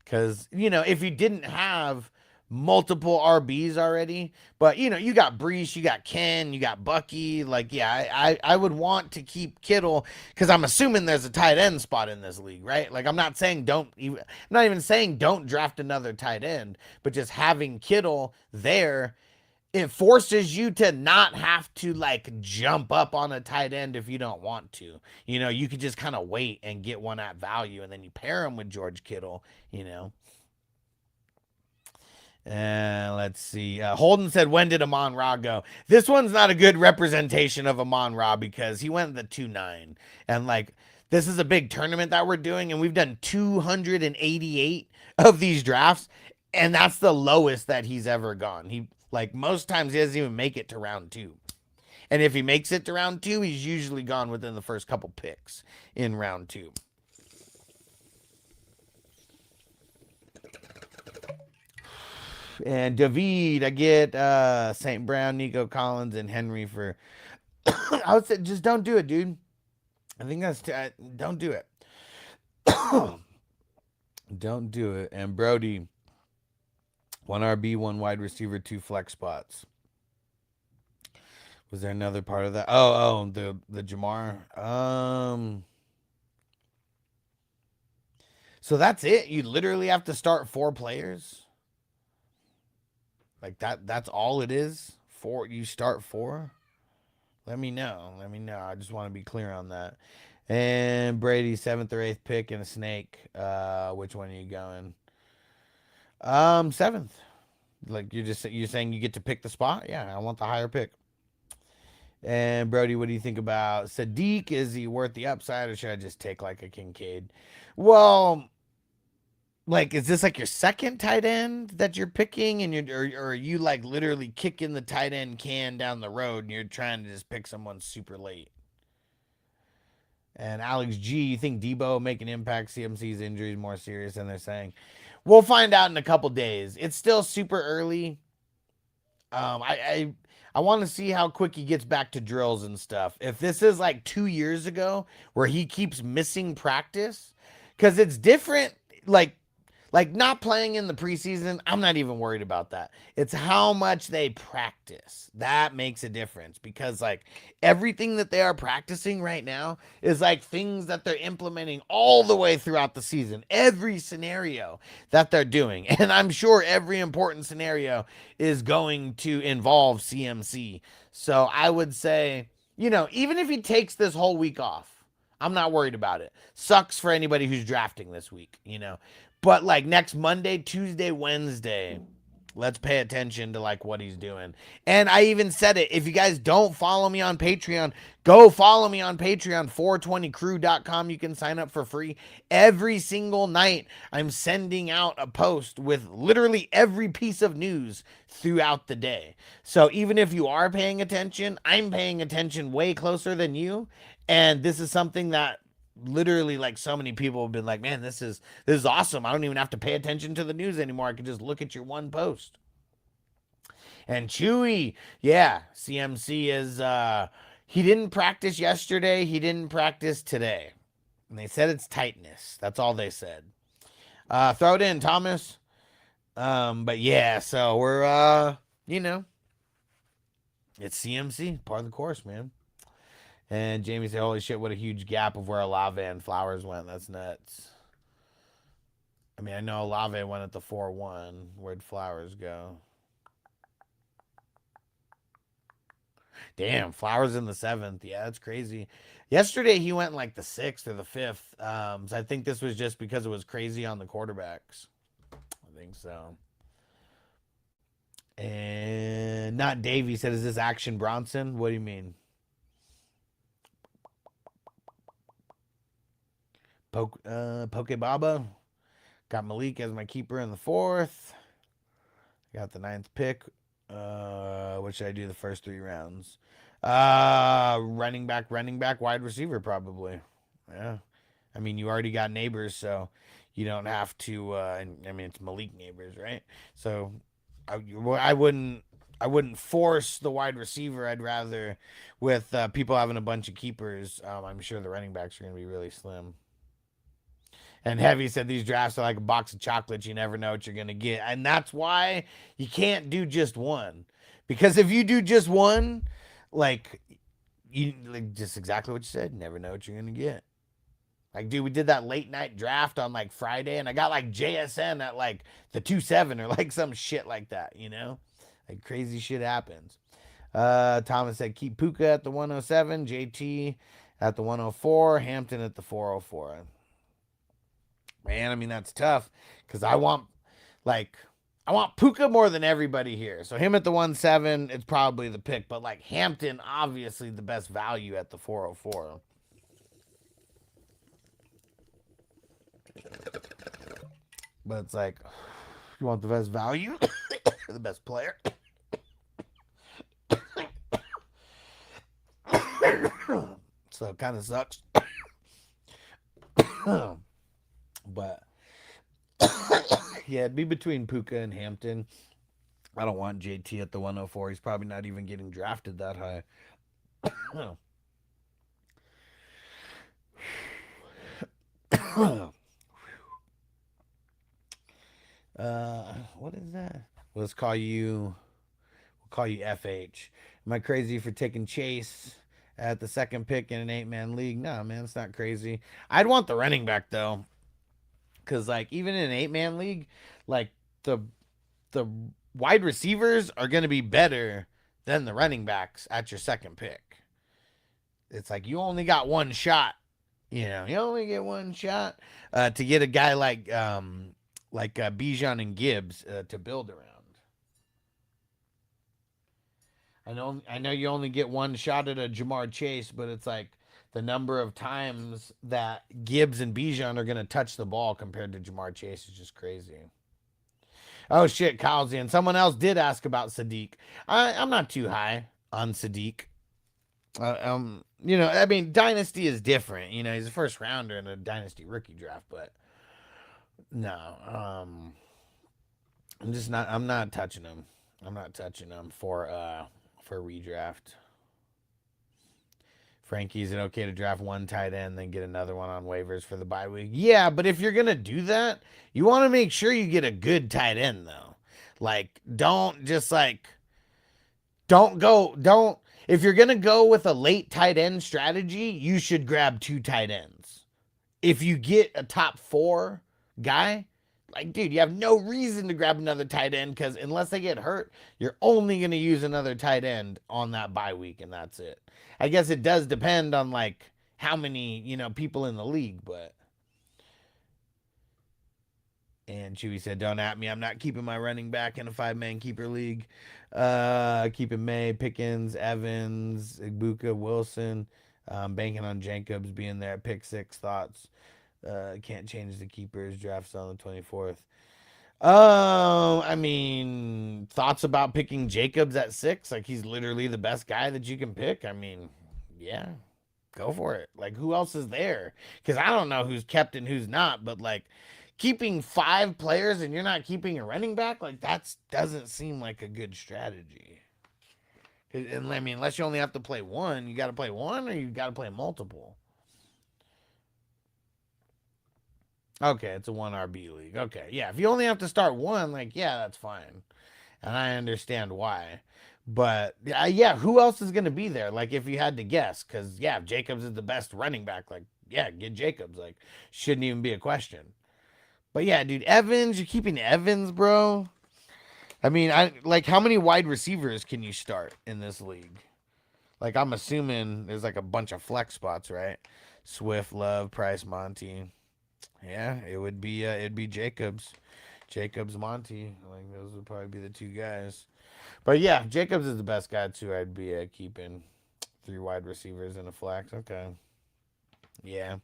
Because, if you didn't have multiple RBs already, but you got Brees, you got Ken, you got Bucky. Like, yeah, I would want to keep Kittle because I'm assuming there's a tight end spot in this league, right? Like, I'm not even saying don't draft another tight end, but just having Kittle there, it forces you to not have to like jump up on a tight end if you don't want to. You could just kind of wait and get one at value, and then you pair him with George Kittle. Let's see. Holden said, when did Amon Ra go? This one's not a good representation of Amon Ra because he went the 2-9. And like, this is a big tournament that we're doing, and we've done 288 of these drafts, and that's the lowest that he's ever gone. He, like, most times he doesn't even make it to round 2. And if he makes it to round 2, he's usually gone within the first couple picks in round 2. And David, I get St. Brown, Nico Collins, and Henry for. I would say just don't do it, dude. I think that's don't do it. Don't do it. And Brody, 1 RB, 1 wide receiver, 2 flex spots. Was there another part of that? Oh, the Jamar. So that's it. You literally have to start 4 players. Like that's all it is? You start 4? Let me know. I just want to be clear on that. And Brady, 7th or 8th pick and a snake. Which one are you going? 7th. Like you're saying you get to pick the spot? Yeah, I want the higher pick. And Brody, what do you think about Sadiq? Is he worth the upside, or should I just take like a Kincaid? Well, like, is this like your second tight end that you're picking, and or are you like literally kicking the tight end can down the road and you're trying to just pick someone super late? And Alex G, you think Debo will make an impact? CMC's injury is more serious than they're saying. We'll find out in a couple days. It's still super early. I want to see how quick he gets back to drills and stuff. If this is like 2 years ago where he keeps missing practice, because it's different. Like Like not playing in the preseason, I'm not even worried about that. It's how much they practice. That makes a difference because like everything that they are practicing right now is like things that they're implementing all the way throughout the season. Every scenario that they're doing. And I'm sure every important scenario is going to involve CMC. So I would say, even if he takes this whole week off, I'm not worried about it. Sucks for anybody who's drafting this week. But like next Monday, Tuesday, Wednesday, let's pay attention to like what he's doing. And I even said it. If you guys don't follow me on Patreon, go follow me on Patreon, 420crew.com. You can sign up for free. Every single night, I'm sending out a post with literally every piece of news throughout the day. So even if you are paying attention, I'm paying attention way closer than you. And this is something that literally like so many people have been like, man, this is awesome. I don't even have to pay attention to the news anymore. I can just look at your one post. And Chewy, yeah, CMC is he didn't practice yesterday, he didn't practice today. And they said it's tightness. That's all they said. Throw it in, Thomas. But yeah, so we're it's CMC, part of the course, man. And Jamie said, holy shit, what a huge gap of where Olave and Flowers went. That's nuts. I mean, I know Olave went at the 4-1. Where'd Flowers go? Damn, Flowers in the 7th. Yeah, that's crazy. Yesterday, he went in like the 6th or the 5th. So I think this was just because it was crazy on the quarterbacks. I think so. And not Davey said, is this Action Bronson? What do you mean? Pokebaba. Got Malik as my keeper in the 4th. Got the 9th pick. What should I do the first 3 rounds? Running back, wide receiver, probably. Yeah. I mean, you already got Neighbors, so you don't have to. I mean, it's Malik Neighbors, right? So I wouldn't force the wide receiver. I'd rather, with people having a bunch of keepers, I'm sure the running backs are going to be really slim. And Heavy said these drafts are like a box of chocolates. You never know what you're going to get. And that's why you can't do just one. Because if you do just one, like, just exactly what you said, you never know what you're going to get. Like, dude, we did that late night draft on like Friday, and I got like JSN at like the 2-7 or like some shit like that. Like crazy shit happens. Thomas said keep Puka at the 107, JT at the 104, Hampton at the 404. Man, I mean, that's tough because I want Puka more than everybody here. So him at the 1-7, it's probably the pick. But like Hampton, obviously the best value at the 404. But it's like, you want the best value? The best player? So it kind of sucks. But yeah, it'd be between Puka and Hampton. I don't want JT at the 104. He's probably not even getting drafted that high. What is that? Let's call you. We'll call you FH. Am I crazy for taking Chase at the second pick in an 8-man league? No, man, it's not crazy. I'd want the running back though, because like even in an 8-man league, like the the wide receivers are going to be better than the running backs at your second pick. It's like you only got one shot. You only get one shot to get a guy like Bijan and Gibbs to build around. I know you only get one shot at a Jamar Chase, but it's like the number of times that Gibbs and Bijan are going to touch the ball compared to Jamar Chase is just crazy. Oh shit, Kyle's in. Someone else did ask about Sadiq. I'm not too high on Sadiq. I mean, Dynasty is different. He's a first rounder in a Dynasty rookie draft, but no, I'm not touching him. I'm not touching him for redraft. Frankie, is it okay to draft one tight end, then get another one on waivers for the bye week? Yeah, but if you're gonna do that, you want to make sure you get a good tight end though. Like, don't just like don't if you're gonna go with a late tight end strategy, you should grab two tight ends. If you get a top 4 guy, like, dude, you have no reason to grab another tight end because unless they get hurt, you're only going to use another tight end on that bye week, and that's it. I guess it does depend on, like, how many, people in the league, but. And Chewy said, don't at me. I'm not keeping my running back in a 5-man keeper league. Keeping May, Pickens, Evans, Igbuka, Wilson. Banking on Jacobs being there at pick 6. Thoughts? Can't change the keepers. Drafts on the 24th. I mean, thoughts about picking Jacobs at 6? Like, he's literally the best guy that you can pick. I mean, yeah, go for it. Like, who else is there? Because I don't know who's kept and who's not, but, like, keeping 5 players and you're not keeping a running back, like, that doesn't seem like a good strategy. And I mean, unless you only have to play one, you got to play one or you got to play multiple. Okay, it's a 1 RB league. Okay, yeah, if you only have to start one, like, yeah, that's fine. And I understand why. But, yeah, who else is going to be there? Like, if you had to guess, because, yeah, if Jacobs is the best running back, like, yeah, get Jacobs. Like, shouldn't even be a question. But, yeah, dude, Evans, you're keeping Evans, bro. I mean, how many wide receivers can you start in this league? Like, I'm assuming there's, like, a bunch of flex spots, right? Swift, Love, Price, Monty. Yeah, it'd be Jacobs. Jacobs, Monty. Like, those would probably be the 2 guys. But, yeah, Jacobs is the best guy, too. I'd be keeping 3 wide receivers in a flex. Okay. Yeah.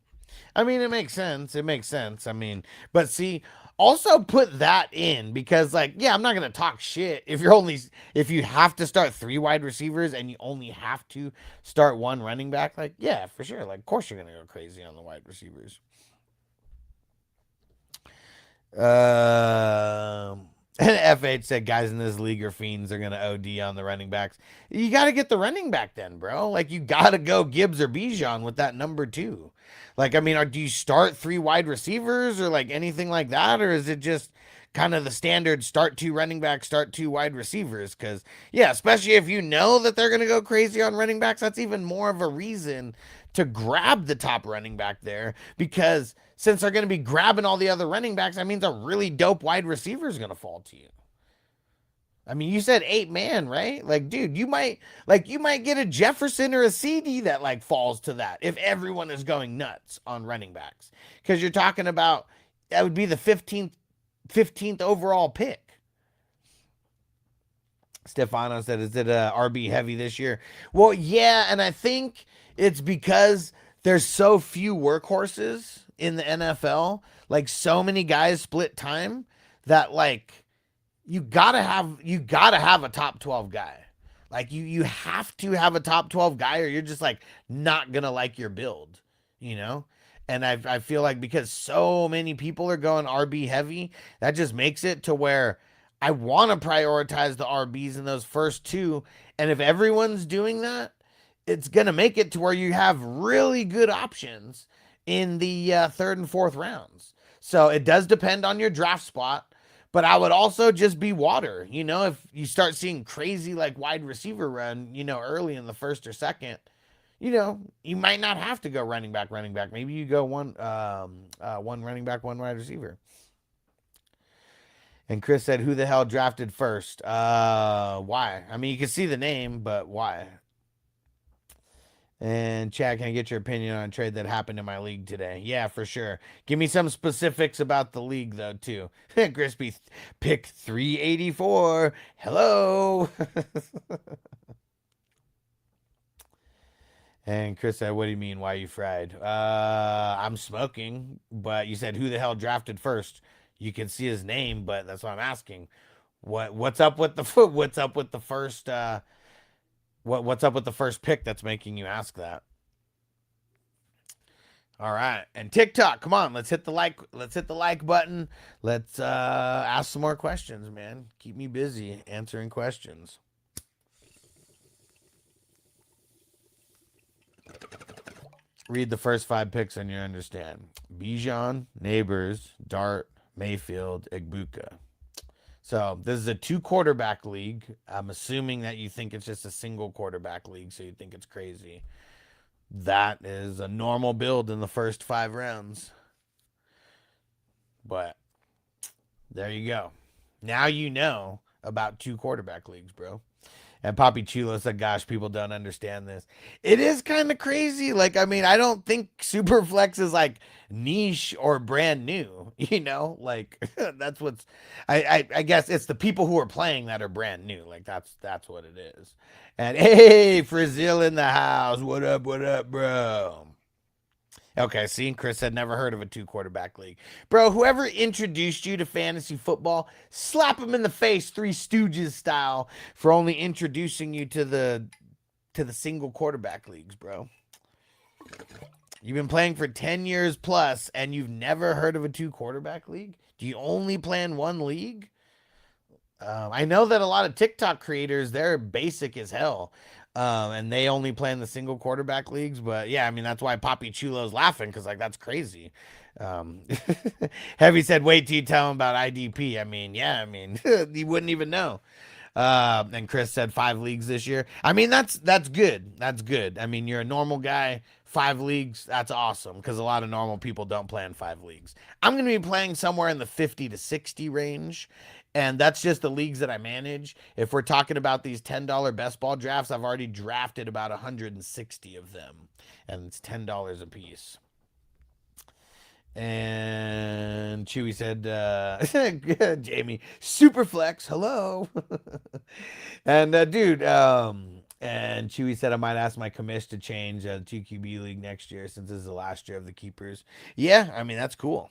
I mean, it makes sense. It makes sense. I mean, but see, also put that in because, like, yeah, I'm not gonna talk shit if you have to start 3 wide receivers and you only have to start 1 running back. Like, yeah, for sure. Like, of course you're gonna go crazy on the wide receivers. And FH said guys in this league are fiends. They're gonna OD on the running backs. You got to get the running back then, bro. Like, you got to go Gibbs or Bijan with that number 2. Like, I mean, do you start 3 wide receivers or like anything like that, or is it just kind of the standard start 2 running backs, start 2 wide receivers? Because, yeah, especially if you know that they're gonna go crazy on running backs, that's even more of a reason to grab the top running back there, because since they're going to be grabbing all the other running backs, that means a really dope wide receiver is going to fall to you. I mean, you said 8-man, right? Like, dude, you might get a Jefferson or a CD that like falls to that if everyone is going nuts on running backs, because you're talking about that would be the 15th overall pick. Stefano said, is it a RB heavy this year? Well, yeah, and I think it's because there's so few workhorses in the NFL, like so many guys split time, that like you gotta have a top 12 guy. Like, you have to have a top 12 guy or you're just like not gonna like your build, you know? And I feel like because so many people are going RB heavy, that just makes it to where I want to prioritize the RBs in those first 2. And if everyone's doing that, it's going to make it to where you have really good options in the 3rd and 4th rounds. So it does depend on your draft spot, but I would also just be water. You know, if you start seeing crazy like wide receiver run, early in the 1st or 2nd, you might not have to go running back. Maybe you go one running back, 1 wide receiver. And Chris said, who the hell drafted first? Why? I mean, you can see the name, but why? And Chad, can I get your opinion on a trade that happened in my league today? Yeah, for sure. Give me some specifics about the league, though, too. Crispy, pick 384. Hello. And Chris said, what do you mean? Why you fried? I'm smoking, but you said who the hell drafted first? You can see his name, but that's what I'm asking. What's up with the what's up with the first what's up with the first pick that's making you ask that? All right. And TikTok, come on, let's hit the like button. Let's ask some more questions, man. Keep me busy answering questions. Read the first 5 picks and you understand. Bijan, Neighbors, Dart, Mayfield, Egbuka. So this is a 2 quarterback league. I'm assuming that you think it's just a single quarterback league, so you think it's crazy. That is a normal build in the first 5 rounds. But there you go. Now you know about 2 quarterback leagues, bro. And Poppy Chulo said, gosh, people don't understand this. It is kind of crazy. Like, I mean, I don't think Superflex is like niche or brand new, you know? Like, that's what's I guess it's the people who are playing that are brand new. Like that's what it is. And hey, Brazil in the house. What up, bro? Okay, see, Chris had never heard of a 2 quarterback league. Bro, whoever introduced you to fantasy football, slap him in the face, Three Stooges style, for only introducing you to the single quarterback leagues, bro. You've been playing for 10 years plus and you've never heard of a 2 quarterback league? Do you only play in one league? I know that a lot of TikTok creators, they're basic as hell. And they only play in the single quarterback leagues. But yeah, I mean, that's why Poppy Chulo's laughing because, like, that's crazy. Um, Heavy said, wait till you tell him about IDP. I mean, yeah, I mean, you wouldn't even know. And Chris said 5 leagues this year. I mean, that's good. That's good. I mean, you're a normal guy. 5 leagues, that's awesome because a lot of normal people don't play in 5 leagues. I'm going to be playing somewhere in the 50 to 60 range. And that's just the leagues that I manage. If we're talking about these $10 best ball drafts, I've already drafted about 160 of them. And it's $10 a piece. And Chewy said, Jamie, Superflex, hello. And dude, and Chewy said I might ask my commish to change the 2QB league next year since this is the last year of the keepers. Yeah, I mean, that's cool.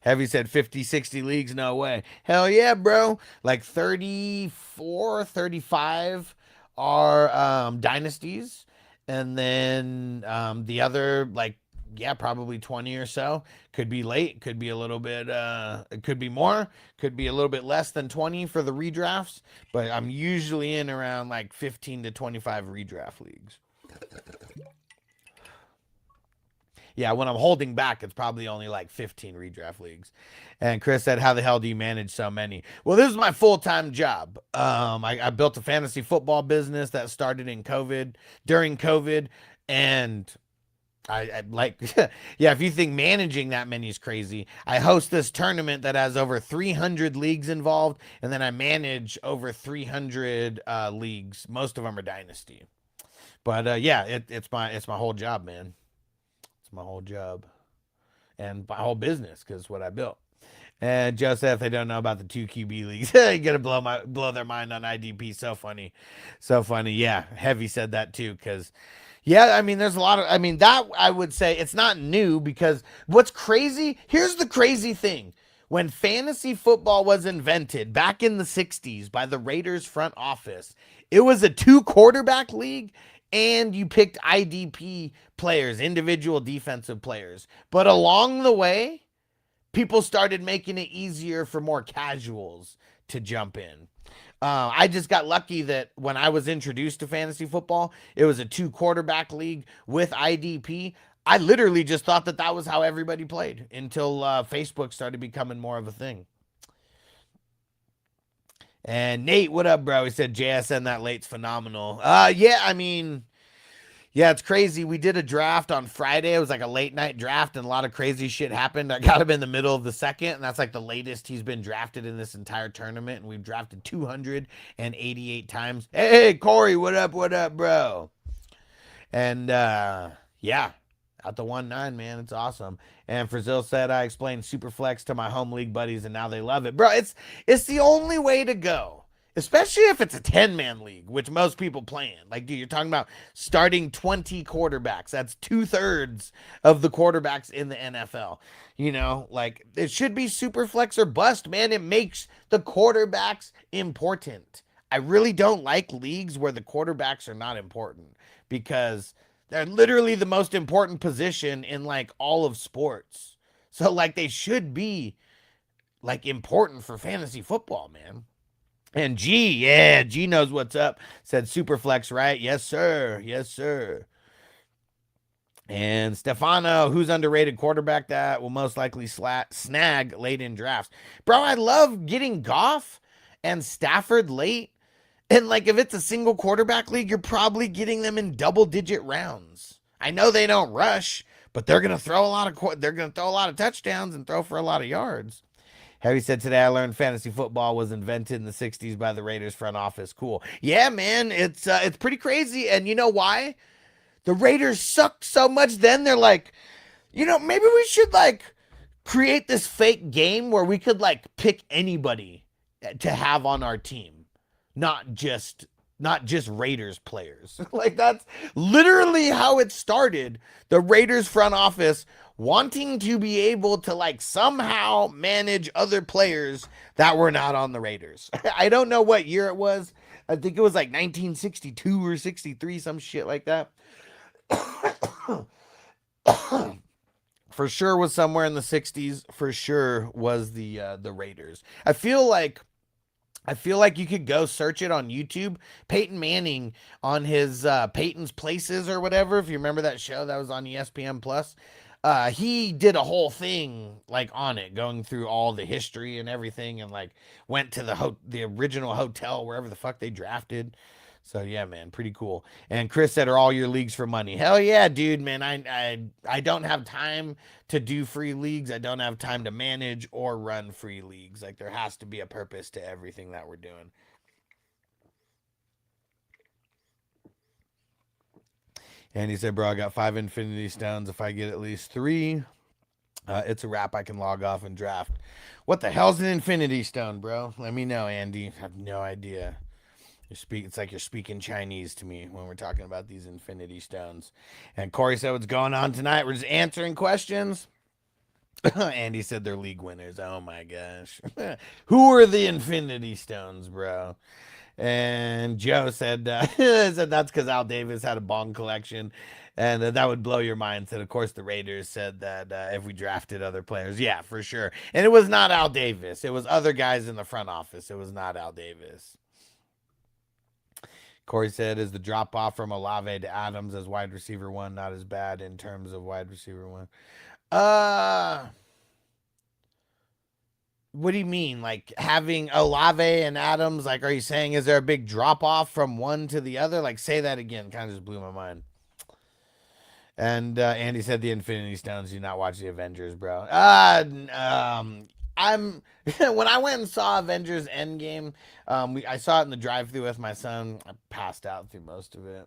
Heavy said 50, 60 leagues, no way. Hell yeah, bro. Like 34, 35 are dynasties. And then the other, like, yeah, probably 20 or so. Could be late, could be a little bit, it could be more, could be a little bit less than 20 for the redrafts. But I'm usually in around like 15 to 25 redraft leagues. Yeah, when I'm holding back, it's probably only like 15 redraft leagues. And Chris said, how the hell do you manage so many? Well, this is my full-time job. I built a fantasy football business that started in COVID, during COVID. And I like, yeah, if you think managing that many is crazy, I host this tournament that has over 300 leagues involved. And then I manage over 300 leagues. Most of them are dynasty. But yeah, it's my whole job, man. My whole job and my whole business because what I built. And Joseph, they don't know about the 2 QB leagues. You gotta blow their mind on IDP. So funny, so funny. Yeah, Heavy said that too because yeah, I mean, there's a lot of. I mean, that I would say it's not new because what's crazy? Here's the crazy thing. When fantasy football was invented back in the 60s by the Raiders front office, it was a 2 quarterback league and you picked IDP players, individual defensive players. But along the way, people started making it easier for more casuals to jump in. I just got lucky that when I was introduced to fantasy football, it was a 2 quarterback league with IDP. I literally just thought that that was how everybody played until Facebook started becoming more of a thing. And Nate, what up, bro? He said JSN that late's phenomenal. Yeah, I mean, yeah, it's crazy. We did a draft on Friday. It was like a late night draft, and a lot of crazy shit happened. I got him in the middle of the second, and that's like the latest he's been drafted in this entire tournament. And we've drafted 288 times. Hey, Corey, what up, bro? And yeah, out the 1-9, man. It's awesome. And Frazil said I explained Superflex to my home league buddies, and now they love it, bro. It's the only way to go. Especially if it's a 10-man league, which most people play in. Like, dude, you're talking about starting 20 quarterbacks. That's 2/3 of the quarterbacks in the NFL. You know, like, it should be super flex or bust, man. It makes the quarterbacks important. I really don't like leagues where the quarterbacks are not important because they're literally the most important position in, like, all of sports. So, like, they should be, like, important for fantasy football, man. And G knows what's up. Said Superflex, right? Yes, sir. Yes, sir. And Stefano, who's underrated quarterback that will most likely snag late in drafts. Bro, I love getting Goff and Stafford late. And like if it's a single quarterback league, you're probably getting them in double digit rounds. I know they don't rush, but they're gonna throw a lot of touchdowns and throw for a lot of yards. Harry said today I learned fantasy football was invented in the '60s by the Raiders front office. Cool. Yeah, man, it's pretty crazy. And you know why? The Raiders sucked so much. Then they're like, maybe we should like create this fake game where we could like pick anybody to have on our team, not just Raiders players. Like that's literally how it started. The Raiders front office wanting to be able to like somehow manage other players that were not on the Raiders. I don't know what year it was. I think it was like 1962 or 63, some shit like that. For sure was somewhere in the 60s. For sure was the Raiders. I feel like you could go search it on YouTube. Peyton Manning on his Peyton's Places or whatever, if you remember that show that was on ESPN Plus. He did a whole thing like on it, going through all the history and everything, and like went to the original hotel wherever the fuck they drafted. So yeah, man, pretty cool. And Chris said, "Are all your leagues for money?" Hell yeah, dude, man. I don't have time to do free leagues. I don't have time to manage or run free leagues. Like there has to be a purpose to everything that we're doing. And he said, "Bro, I got 5 Infinity Stones. If I get at least three, it's a wrap. I can log off and draft." What the hell's an Infinity Stone, bro? Let me know, Andy. I have no idea. It's like you're speaking Chinese to me when we're talking about these Infinity Stones. And Corey said, "What's going on tonight? We're just answering questions." Andy said they're league winners. Oh my gosh. Who are the Infinity Stones, bro? And Joe said, said that's because Al Davis had a bong collection. And that would blow your mind. Said, of course, the Raiders said that if we drafted other players. Yeah, for sure. And it was not Al Davis. It was other guys in the front office. It was not Al Davis. Corey said, "Is the drop off from Olave to Adams as wide receiver one not as bad in terms of wide receiver one?" Uh, what do you mean? Like having Olave and Adams? Like, are you saying is there a big drop off from one to the other? Like, say that again. Kind of just blew my mind. And Andy said the Infinity Stones do not watch the Avengers, bro. I'm when I went and saw Avengers Endgame, I saw it in the drive-through with my son. I passed out through most of it.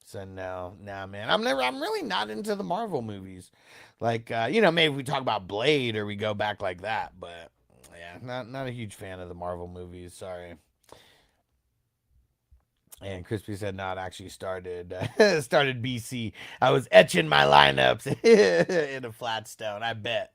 So no, nah, man. I'm really not into the Marvel movies. Like, maybe we talk about Blade or we go back like that, but yeah, not a huge fan of the Marvel movies. Sorry. And Crispy said, "No, it actually started BC. I was etching my lineups in a flat stone. I bet."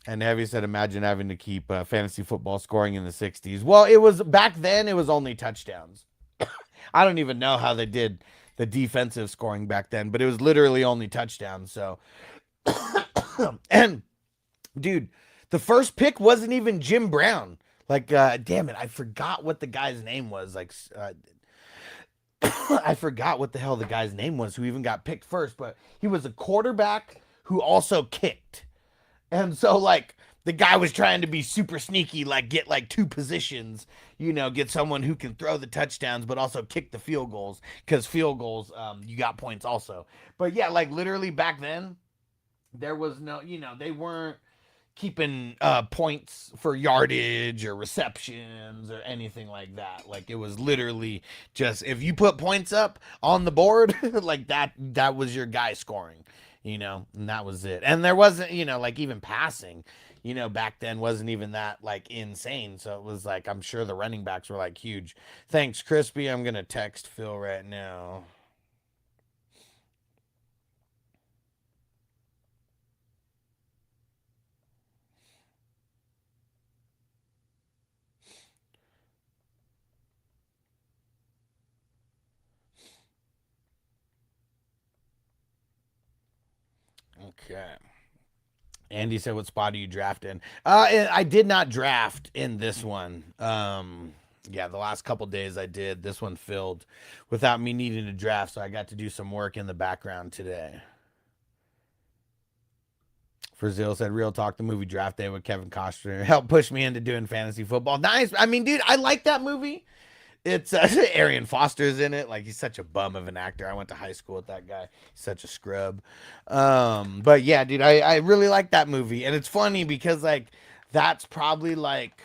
And Heavy said, "Imagine having to keep fantasy football scoring in the '60s." Well, it was back then. It was only touchdowns. I don't even know how they did the defensive scoring back then, but it was literally only touchdowns. So, and dude, the first pick wasn't even Jim Brown. Like, damn it, I forgot what the guy's name was. Like, I forgot what the hell the guy's name was who even got picked first, but he was a quarterback who also kicked. And so, like, the guy was trying to be super sneaky, like, get like two positions, get someone who can throw the touchdowns, but also kick the field goals. Because field goals, you got points also. But yeah, like, literally back then, there was no, they weren't keeping points for yardage or receptions or anything like that. Like it was literally just if you put points up on the board, like that was your guy scoring, and that was it. And there wasn't, like even passing, back then wasn't even that like insane. So it was like I'm sure the running backs were like huge. Thanks, Crispy. I'm gonna text Phil right now. Okay. Andy said, "What spot are you drafting?" I did not draft in this one. Yeah, the last couple days I did. This one filled without me needing to draft, so I got to do some work in the background today. Brazil said, "Real talk, the movie Draft Day with Kevin Costner helped push me into doing fantasy football." Nice. I mean, dude, I like that movie. It's Arian Foster's in it. Like, he's such a bum of an actor. I went to high school with that guy. He's such a scrub. But yeah, dude, I really like that movie, and it's funny because like that's probably like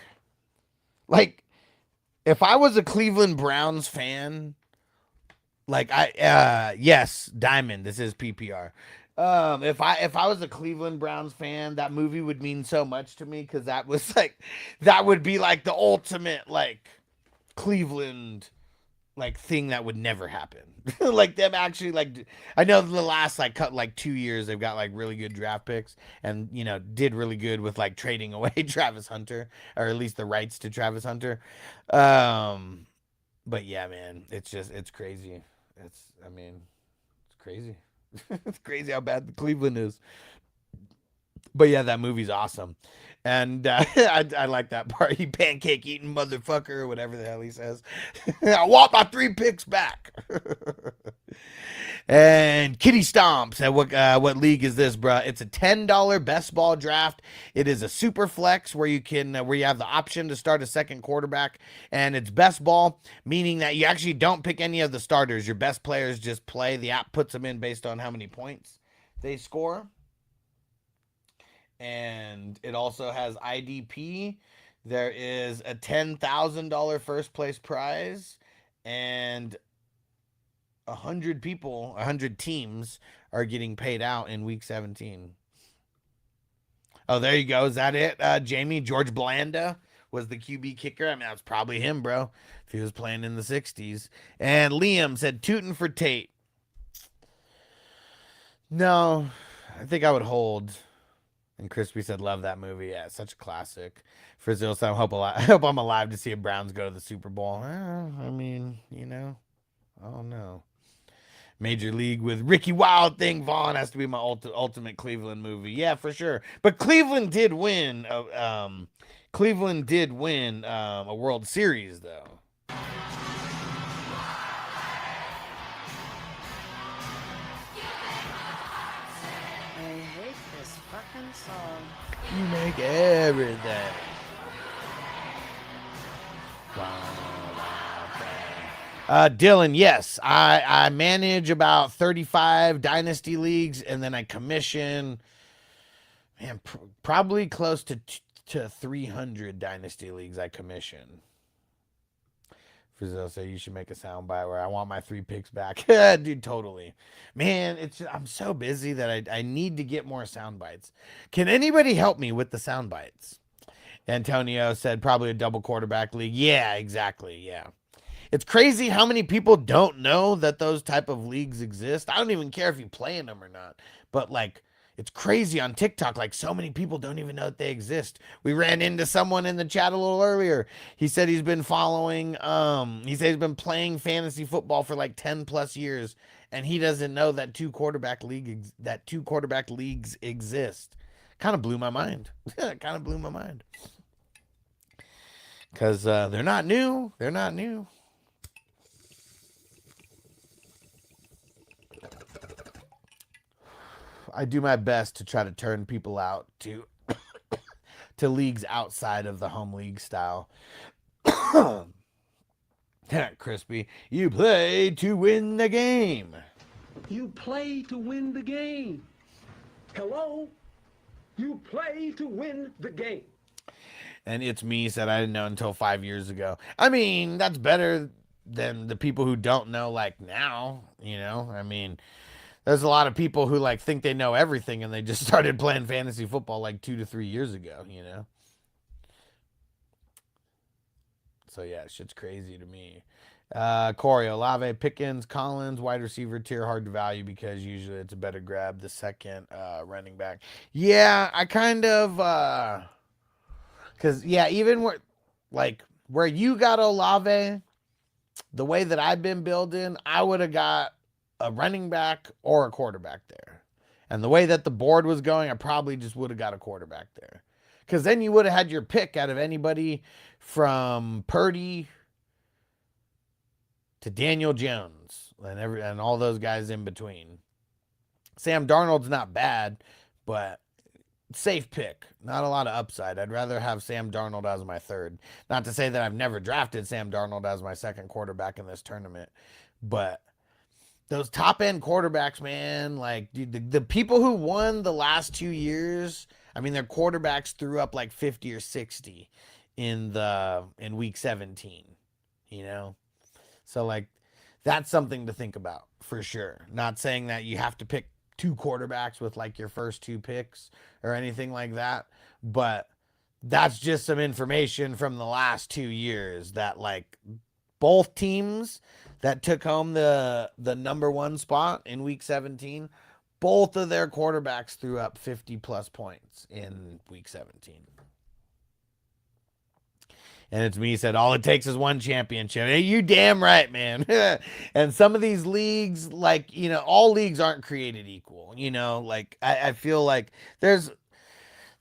if I was a Cleveland Browns fan, like yes, Diamond. This is PPR. If I was a Cleveland Browns fan, that movie would mean so much to me because that would be like the ultimate like Cleveland like thing that would never happen. Like them actually like I know the last like cut like 2 years they've got like really good draft picks and did really good with like trading away Travis Hunter or at least the rights to Travis Hunter. Um but yeah, man, it's crazy. It's crazy. It's crazy how bad the Cleveland is. But yeah, that movie's awesome. And I like that part. You pancake eating motherfucker or whatever the hell he says. I want my 3 picks back. And Kitty Stomps. And what league is this, bruh? It's a $10 best ball draft. It is a super flex where you can where you have the option to start a second quarterback, and it's best ball, meaning that you actually don't pick any of the starters. Your best players just play. The app puts them in based on how many points they score. And it also has IDP. There is a $10,000 first place prize, and 100 teams are getting paid out in week 17. Oh, there you go. Is that it, Jamie? George Blanda was the QB kicker. I mean, that's probably him, bro, if he was playing in the 60s. And Liam said, tootin' for Tate. No, I think I would hold. And Crispy said, love that movie. Yeah, it's such a classic. Frizzle said, I hope I'm alive to see a Browns go to the Super Bowl. I mean, I don't know. Major League with Ricky Wild Thing Vaughn has to be my ultimate Cleveland movie. Yeah, for sure. But Cleveland did win. Cleveland did win a World Series, though. Song. You make everything. Dylan, yes, I manage about 35 dynasty leagues, and then I commission, man, probably close to 300 dynasty leagues I commission. Frizzell say you should make a soundbite where I want my 3 picks back. Dude, totally. Man, I'm so busy that I need to get more sound bites. Can anybody help me with the sound bites? Antonio said probably a double quarterback league. Yeah, exactly. Yeah. It's crazy how many people don't know that those type of leagues exist. I don't even care if you play in them or not. But like, it's crazy on TikTok. Like, so many people don't even know that they exist. We ran into someone in the chat a little earlier. He said he's been following, he said he's been playing fantasy football for like 10 plus years, and he doesn't know that two quarterback leagues exist. Kind of blew my mind. Because they're not new. They're not new. I do my best to try to turn people out to leagues outside of the home league style. Crispy, you play to win the game. You play to win the game. Hello? You play to win the game. And It's Me said I didn't know until 5 years ago. I mean, that's better than the people who don't know like now, I mean, there's a lot of people who like think they know everything and they just started playing fantasy football like 2 to 3 years ago, So yeah, shit's crazy to me. Corey, Olave, Pickens, Collins, wide receiver tier, hard to value because usually it's a better grab the second running back. Yeah, I kind of because even where you got Olave, the way that I've been building, I would have got a running back or a quarterback there. And the way that the board was going, I probably just would have got a quarterback there. Because then you would have had your pick out of anybody from Purdy to Daniel Jones and all those guys in between. Sam Darnold's not bad, but safe pick. Not a lot of upside. I'd rather have Sam Darnold as my third. Not to say that I've never drafted Sam Darnold as my second quarterback in this tournament, but those top end quarterbacks, man, like dude, the people who won the last 2 years, I mean, their quarterbacks threw up like 50 or 60 in week 17, you know? So like that's something to think about for sure. Not saying that you have to pick two quarterbacks with like your first two picks or anything like that, but that's just some information from the last 2 years that like both teams that took home the number one spot in week 17, both of their quarterbacks threw up 50 plus points in week 17. And it's me said, all it takes is one championship. Hey, you damn right, man. And some of these leagues, like, all leagues aren't created equal. Like I feel like there's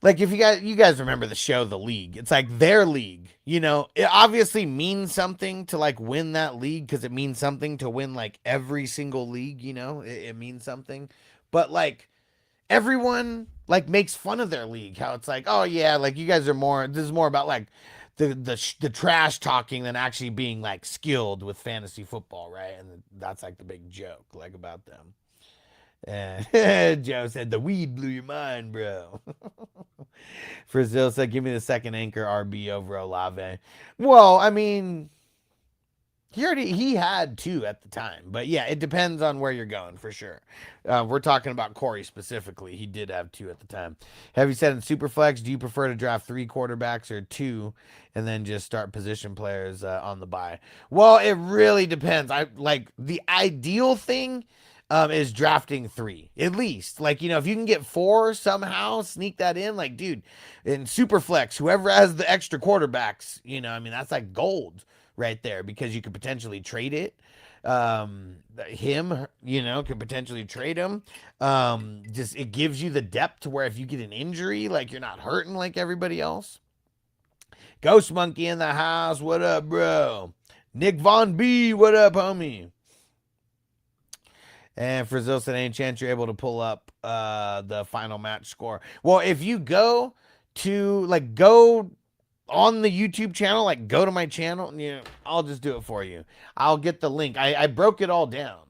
like if you guys remember the show The League, it's like their league. It obviously means something to like win that league because it means something to win like every single league. It means something, but like everyone like makes fun of their league. How it's like, oh yeah, like you guys are more. This is more about like the trash talking than actually being like skilled with fantasy football, right? And that's like the big joke like about them. And Joe said the weed blew your mind, bro. Brazil said, "Give me the second anchor RB over Olave." Well, I mean, he had two at the time, but yeah, it depends on where you're going for sure. We're talking about Corey specifically. He did have two at the time. Have you said in Superflex, do you prefer to draft three quarterbacks or two, and then just start position players on the bye? Well, it really depends. I like the ideal thing is drafting three at least. Like if you can get four somehow, sneak that in. Like, dude, in Superflex, whoever has the extra quarterbacks, I mean that's like gold right there because you could potentially trade it. Him, could potentially trade him. Just it gives you the depth to where if you get an injury, like you're not hurting like everybody else. Ghost Monkey in the house. What up, bro? Nick Von B. What up, homie? And Frizzle said, any chance you're able to pull up the final match score? Well, if you go on the YouTube channel, like go to my channel, and I'll just do it for you. I'll get the link. I broke it all down.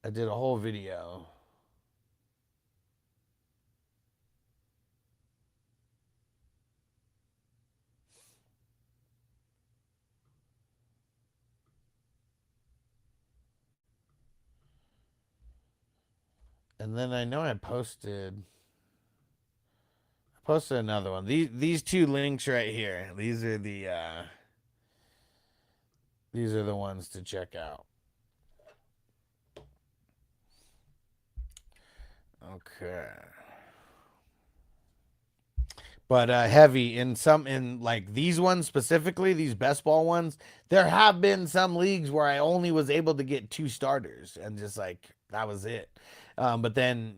I did a whole video. And then I know I posted another one. These two links right here. These are the ones to check out. Okay. But heavy in like these ones specifically, these best ball ones, there have been some leagues where I only was able to get two starters and just like that was it. But then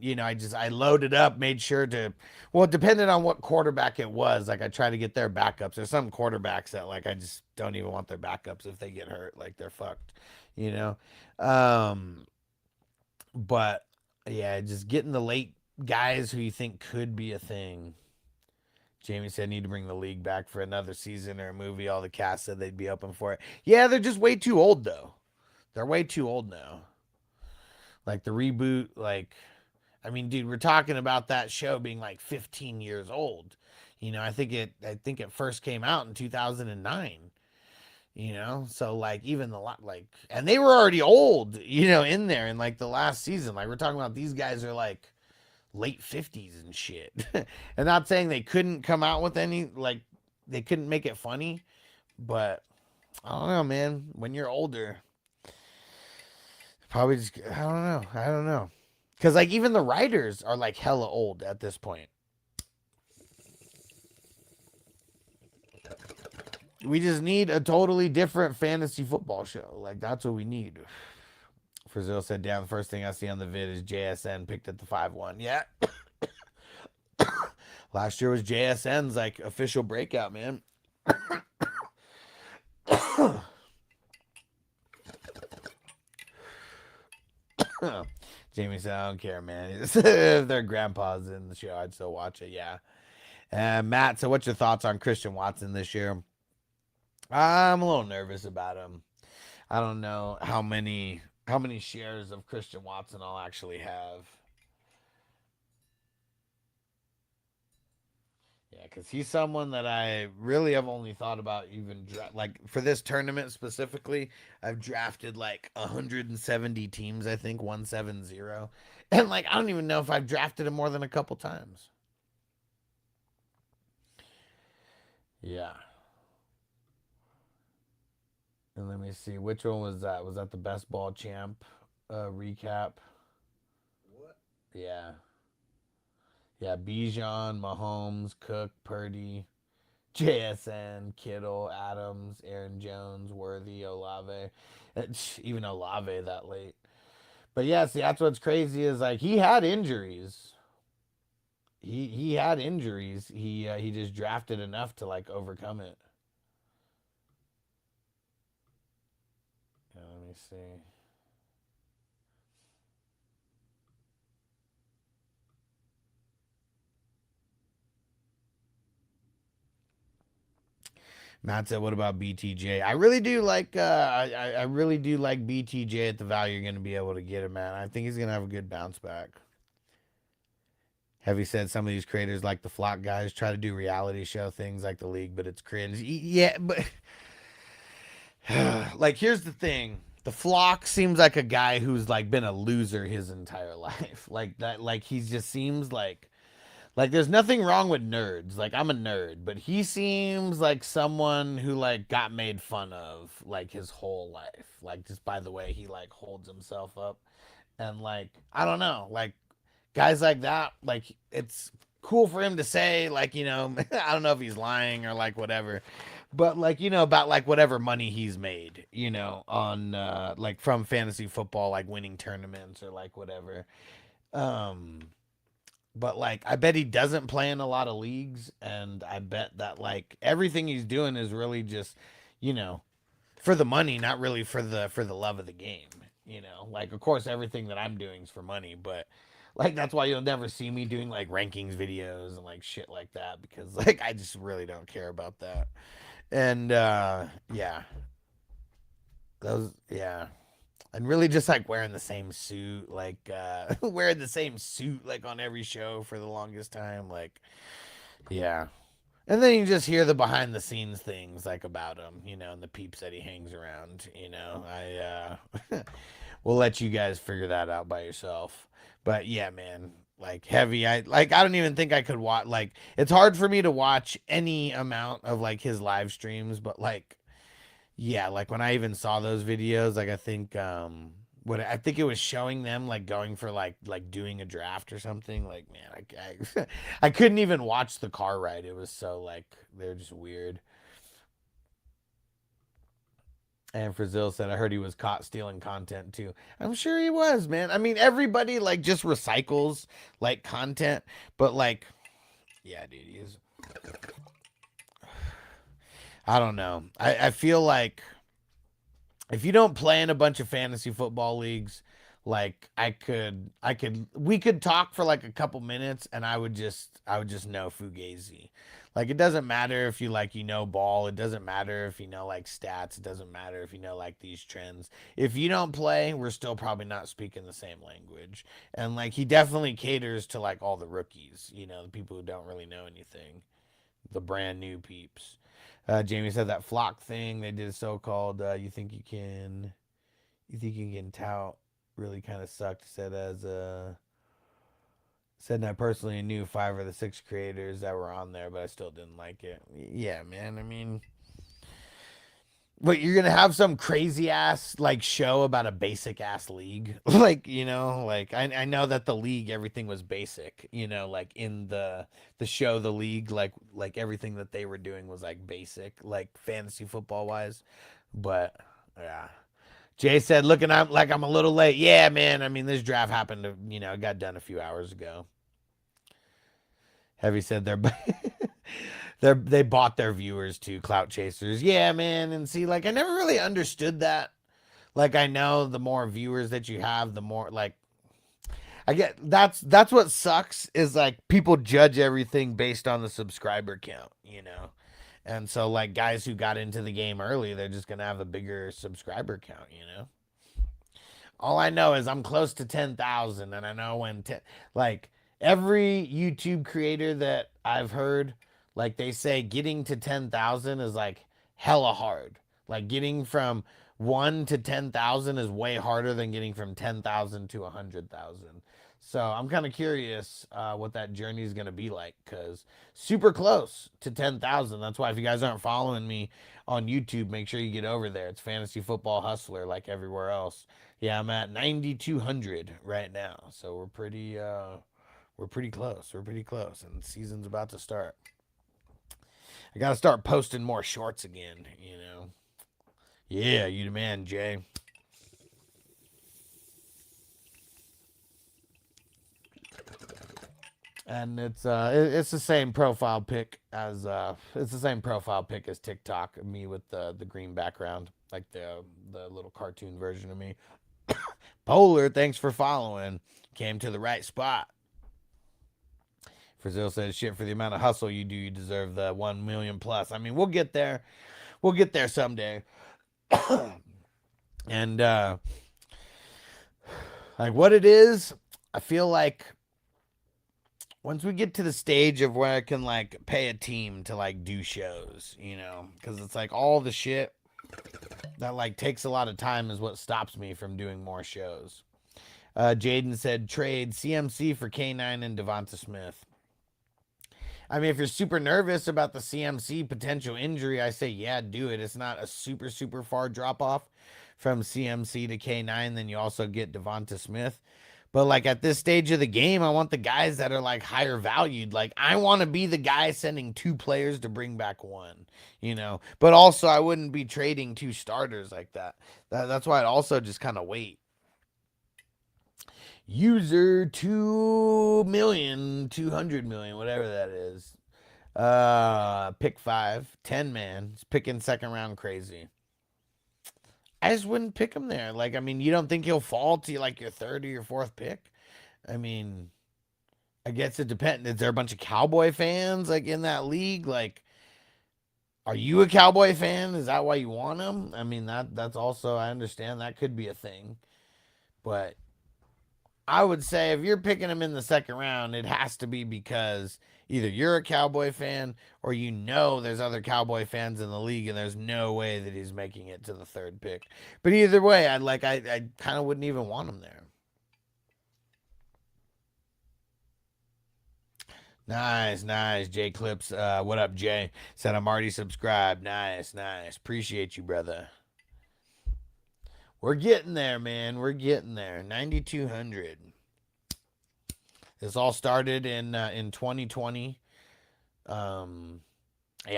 I loaded up, made sure to, well, it depended on what quarterback it was. Like I try to get their backups. There's some quarterbacks that like I just don't even want their backups if they get hurt, like they're fucked, you know. But yeah, just getting the late guys who you think could be a thing. Jamie said, need to bring the league back for another season or a movie. All the cast said they'd be open for it. Yeah, they're just way too old, though. They're way too old now. Like the reboot, like, I mean, dude, we're talking about that show being like 15 years old. I think it first came out in 2009. So like even the lot like, and they were already old, in there in like the last season. Like we're talking about these guys are like late 50s and shit. And not saying they couldn't come out with any like they couldn't make it funny, but I don't know, man. When you're older, probably just I don't know. Cuz like even the writers are like hella old at this point. We just need a totally different fantasy football show. Like that's what we need. Frazil said, "Damn, the first thing I see on the vid is JSN picked at the 5-1." Yeah, last year was JSN's like official breakout, man. Jamie said, "I don't care, man. If their grandpa's in the show, I'd still watch it." Yeah. Matt, so what's your thoughts on Christian Watson this year? I'm a little nervous about him. I don't know how many shares of Christian Watson I'll actually have. Yeah, because he's someone that I really have only thought about even like for this tournament specifically. I've drafted like 170 teams, I think 170, and like I don't even know if I've drafted him more than a couple times. Yeah, and let me see which one was that. Was that the best ball champ recap? What? Yeah, yeah. Bijan, Mahomes, Cook, Purdy, JSN, Kittle, Adams, Aaron Jones, Worthy, Olave. Even Olave that late. But yeah, see, that's what's crazy is like he had injuries. He had injuries. He just drafted enough to like overcome it. Yeah, let me see. Matt said, "What about BTJ? I really do like. I really do like BTJ at the value you're going to be able to get him, man. I think he's going to have a good bounce back." Heavy said some of these creators like the flock guys try to do reality show things like the league, but it's cringe. Yeah, but like here's the thing. The flock seems like a guy who's like been a loser his entire life. Like that like he just seems like there's nothing wrong with nerds. Like I'm a nerd, but he seems like someone who like got made fun of like his whole life. Like just by the way he like holds himself up. And like I don't know, like guys like that, like it's cool for him to say, like, I don't know if he's lying or like whatever, but like, about like whatever money he's made, on like from fantasy football, like winning tournaments or like whatever. Um, but like I bet he doesn't play in a lot of leagues, and I bet that like everything he's doing is really just, you know, for the money, not really for the love of the game. Like of course everything that I'm doing is for money, but like that's why you'll never see me doing like rankings videos and like shit like that because like I just really don't care about that. And yeah, those yeah. And really just like wearing the same suit, like wearing the same suit like on every show for the longest time, like yeah. And then you just hear the behind the scenes things like about him, and the peeps that he hangs around. I we'll let you guys figure that out by yourself. But yeah, man, like heavy. I don't even think I could watch. Like it's hard for me to watch any amount of like his live streams. But like yeah, like when I even saw those videos, like I think what I think it was showing them like going for like doing a draft or something. Like man, I couldn't even watch the car ride. It was so like they're just weird. And Frazil said, I heard he was caught stealing content too. I'm sure he was, man. I mean, everybody like just recycles like content, but like, yeah, dude, he's. I don't know. I feel like if you don't play in a bunch of fantasy football leagues, like we could talk for like a couple minutes, and I would just know Fugazi. Like it doesn't matter if you like ball. It doesn't matter if like stats. It doesn't matter if like these trends. If you don't play, we're still probably not speaking the same language. And like he definitely caters to like all the rookies. The people who don't really know anything, the brand new peeps. Jamie said that flock thing they did so called. You think you can tout really kind of sucked. Said I personally knew 5 or 6 creators that were on there, but I still didn't like it. Yeah, man. I mean, what you're gonna have some crazy ass like show about a basic ass league, like like I know that the league everything was basic, like in the show the league like everything that they were doing was like basic like fantasy football wise, but yeah. Jay said, looking up like I'm a little late. Yeah, man. I mean, this draft happened to, it got done a few hours ago. Heavy said they bought their viewers to clout chasers. Yeah, man. And see, like, I never really understood that. Like, I know the more viewers that you have, the more, like, I get that's what sucks is like people judge everything based on the subscriber count. And so like guys who got into the game early, they're just gonna have a bigger subscriber count. All I know is I'm close to 10,000, and I know like every YouTube creator that I've heard, like they say getting to 10,000 is like hella hard. Like getting from 1 to 10,000 is way harder than getting from 10,000 to 100,000. So I'm kind of curious what that journey is going to be like, because super close to 10,000. That's why if you guys aren't following me on YouTube, make sure you get over there. It's Fantasy Football Hustler like everywhere else. Yeah, I'm at 9,200 right now. So we're pretty close. We're pretty close, and the season's about to start. I got to start posting more shorts again. Yeah, you the man, Jay. And it's the same profile pic as TikTok. Me with the green background, like the little cartoon version of me. Polar, thanks for following. Came to the right spot. Brazil says, shit, for the amount of hustle you do, you deserve the 1 million plus. I mean, we'll get there. We'll get there someday. And like what it is, I feel like once we get to the stage of where I can like pay a team to like do shows, because it's like all the shit that like takes a lot of time is what stops me from doing more shows. Jaden said trade CMC for K9 and Devonta Smith. I mean, if you're super nervous about the CMC potential injury, I say, yeah, do it. It's not a super, super far drop off from CMC to K9. Then you also get Devonta Smith. But like at this stage of the game, I want the guys that are like higher valued. Like I want to be the guy sending 2 players to bring back 1. But also I wouldn't be trading 2 starters like that. That's why I'd also just kind of wait. User 2,200,000, whatever that is. Pick 5, 10 man. It's picking second round crazy. I just wouldn't pick him there. Like, I mean, you don't think he'll fall to like your 3rd or your 4th pick? I mean, I guess it depends. Is there a bunch of Cowboy fans like in that league? Like, are you a Cowboy fan? Is that why you want him? I mean, that's also, I understand that could be a thing. But I would say if you're picking him in the second round, it has to be because either you're a Cowboy fan or there's other Cowboy fans in the league and there's no way that he's making it to the 3rd pick. But either way, I kind of wouldn't even want him there. Nice, nice. Jay Clips, what up, Jay? Said I'm already subscribed. Nice, nice. Appreciate you, brother. We're getting there, man. We're getting there. 9,200. This all started in 2020. Yeah,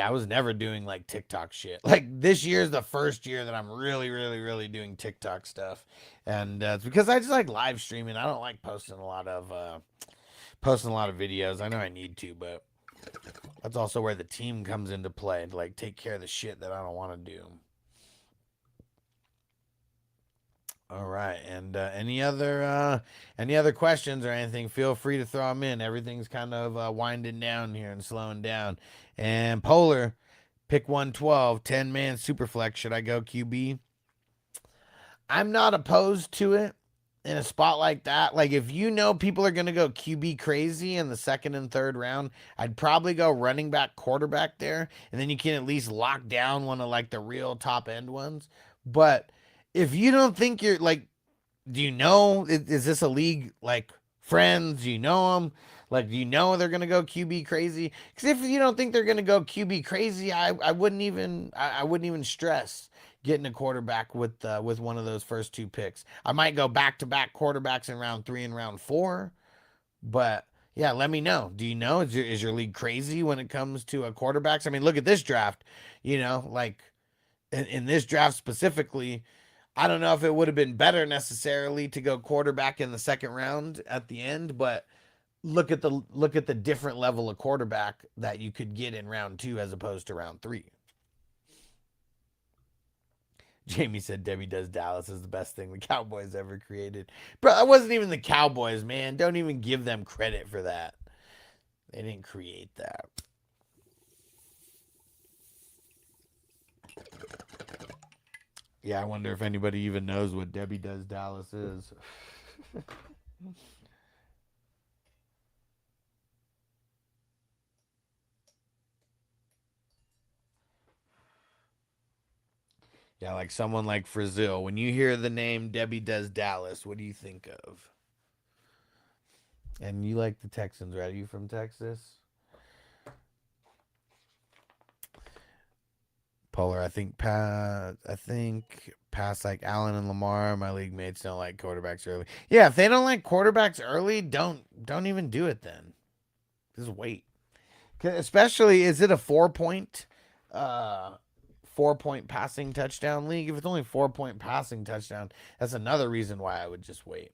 I was never doing like TikTok shit. Like this year is the first year that I'm really, really, really doing TikTok stuff, and it's because I just like live streaming. I don't like posting a lot of videos. I know I need to, but that's also where the team comes into play to like take care of the shit that I don't want to do. All right, and any other questions or anything? Feel free to throw them in. Everything's kind of winding down here and slowing down. And Polar, pick 112, 10-man superflex. Should I go QB? I'm not opposed to it in a spot like that. Like if people are gonna go QB crazy in the 2nd and 3rd round, I'd probably go running back, quarterback there, and then you can at least lock down one of like the real top end ones. But if you don't think you're like, is this a league like friends? Do you know them? Like, do you know they're gonna go QB crazy? Because if you don't think they're gonna go QB crazy, I wouldn't even stress getting a quarterback with one of those first 2 picks. I might go back to back quarterbacks in round 3 and round 4, but yeah, let me know. Do you know is your league crazy when it comes to quarterbacks? I mean, look at this draft. Like in this draft specifically, I don't know if it would have been better necessarily to go quarterback in the second round at the end, but look at the different level of quarterback that you could get in round 2 as opposed to round 3. Jamie said Debbie Does Dallas is the best thing the Cowboys ever created. Bro, it wasn't even the Cowboys, man. Don't even give them credit for that. They didn't create that. Yeah, I wonder if anybody even knows what Debbie Does Dallas is. Yeah, like someone like Frazil. When you hear the name Debbie Does Dallas, what do you think of? And you like the Texans, right? Are you from Texas? Polar, I think past like Allen and Lamar, my league mates don't like quarterbacks early. Yeah, if they don't like quarterbacks early, don't even do it then. Just wait. Especially, is it a 4 point, uh, 4 point passing touchdown league? If it's only 4 point passing touchdown, that's another reason why I would just wait.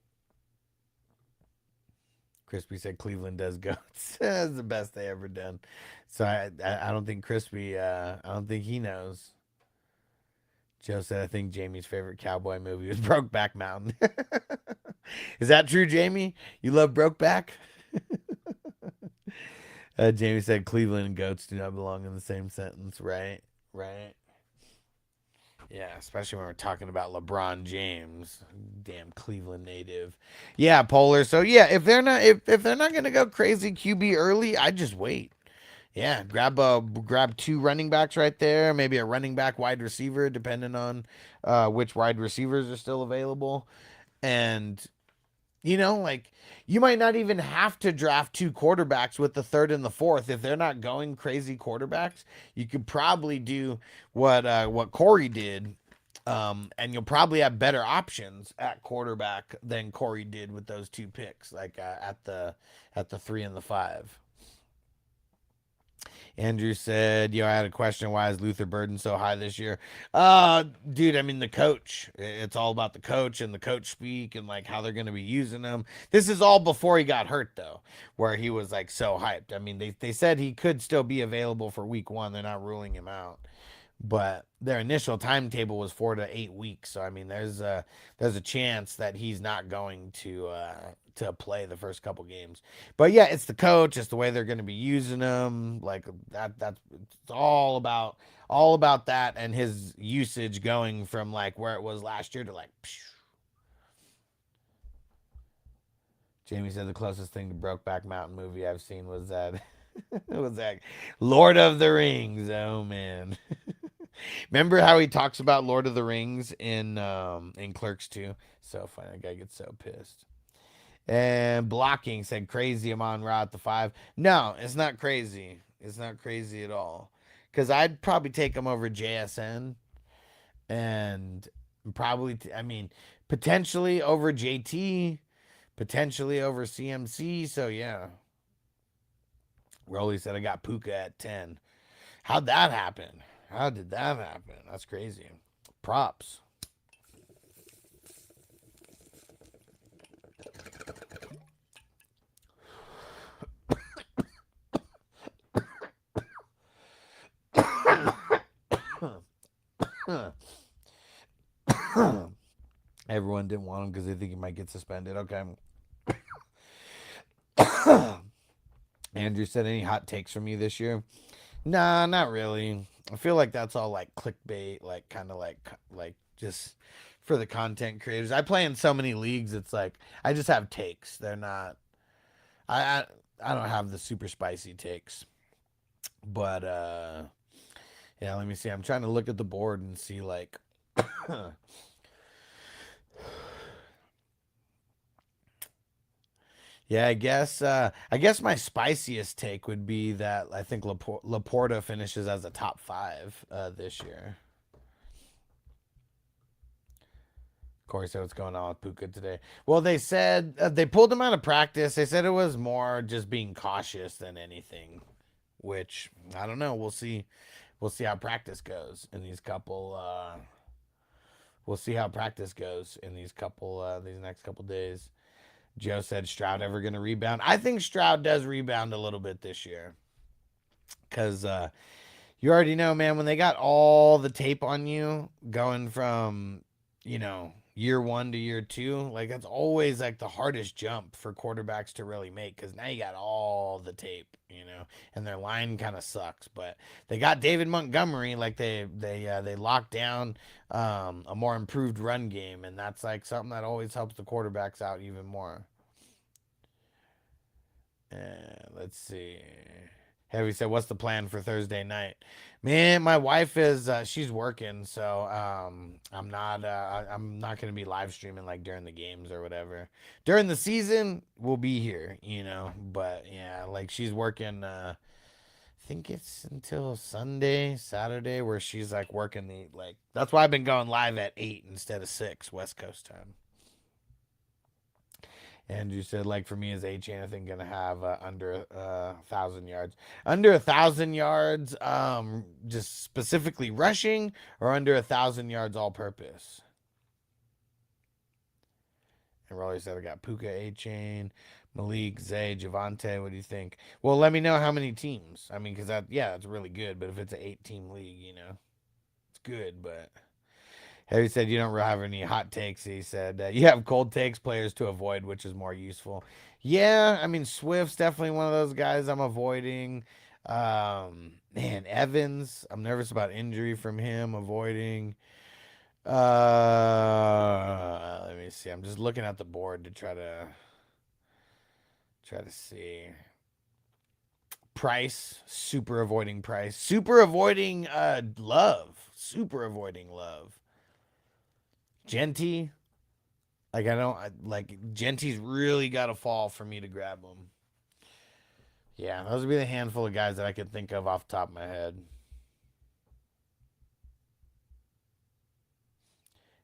Crispy said Cleveland does goats. That's the best they ever done. So I don't think Crispy. I don't think he knows. Joe said I think Jamie's favorite cowboy movie was Brokeback Mountain. Is that true, Jamie? You love Brokeback? Jamie said Cleveland and goats do not belong in the same sentence. Right, right. Yeah, especially when we're talking about LeBron James, damn Cleveland native. Yeah, Polar. So yeah, if they're not gonna go crazy QB early, I just wait. Yeah, grab two running backs right there, maybe a running back wide receiver, depending on which wide receivers are still available. And like you might not even have to draft two quarterbacks with the third and the fourth if they're not going crazy quarterbacks. You could probably do what Corey did, and you'll probably have better options at quarterback than Corey did with those two picks, like at the 3 and the 5. Andrew said, "Yo, I had a question. Why is Luther Burden so high this year?" Dude, I mean the coach. It's all about the coach and the coach speak and like how they're going to be using him. This is all before he got hurt though, where he was like so hyped. I mean, they said he could still be available for week 1. They're not ruling him out, but their initial timetable was 4 to 8 weeks. So I mean, there's a chance that he's not going to play the first couple games. But yeah, it's the coach, it's the way they're going to be using him. Like that's it's all about that and his usage going from like where it was last year to like. Phew. Jamie said the closest thing to Brokeback Mountain movie I've seen was that was that Lord of the Rings. Oh man. Remember how he talks about Lord of the Rings in Clerks 2? So funny. That guy gets so pissed. And blocking said crazy Amon Ra at the 5. No, it's not crazy. It's not crazy at all. Because I'd probably take him over JSN and probably, I mean, potentially over JT, potentially over CMC. So yeah. Rolly said I got Puka at 10. How'd that happen? How did that happen? That's crazy. Props. Everyone didn't want him because they think he might get suspended. Okay. Andrew said, any hot takes from you this year? Nah, not really. I feel like that's all like clickbait, like kind of like just for the content creators. I play in so many leagues. It's like I just have takes. They're not. I I, I don't have the super spicy takes, but yeah. Let me see. I'm trying to look at the board and see like. Yeah, I guess my spiciest take would be that I think Laporta finishes as a top 5 this year. Corey said what's going on with Puka today. Well, they said they pulled him out of practice. They said it was more just being cautious than anything, which I don't know. We'll see. We'll see how practice goes in these couple we'll see how practice goes in these next couple days. Joe said Stroud ever going to rebound. I think Stroud does rebound a little bit this year because you already know, man, when they got all the tape on you going from, year one to year two, like that's always like the hardest jump for quarterbacks to really make because now you got all the tape, and their line kind of sucks. But they got David Montgomery, like they locked down a more improved run game, and that's like something that always helps the quarterbacks out even more. Let's see. Heavy said, "What's the plan for Thursday night?" Man, my wife is she's working, so I'm not gonna be live streaming like during the games or whatever. During the season, we'll be here, But yeah, like she's working. I think it's until Saturday, where she's like working the like. That's why I've been going live at 8 instead of 6 West Coast time. And you said, like, for me as A-Chain, I think gonna have under 1,000 yards. Under 1,000 yards, just specifically rushing, or under 1,000 yards all purpose. And Rolly said I got Puka, A-Chain, Malik, Zay, Javante. What do you think? Well, let me know how many teams. I mean, because that's really good. But if it's an 8-team league, it's good. But Harry said you don't really have any hot takes. He said you have cold takes, players to avoid, which is more useful. Yeah, I mean Swift's definitely one of those guys I'm avoiding. Man, Evans, I'm nervous about injury from him. Avoiding. Let me see. I'm just looking at the board to try to see. Price, super avoiding Price, super avoiding Love, super avoiding Love. Genty, like I don't like Genty's really got to fall for me to grab him. Yeah, those would be the handful of guys that I could think of off the top of my head.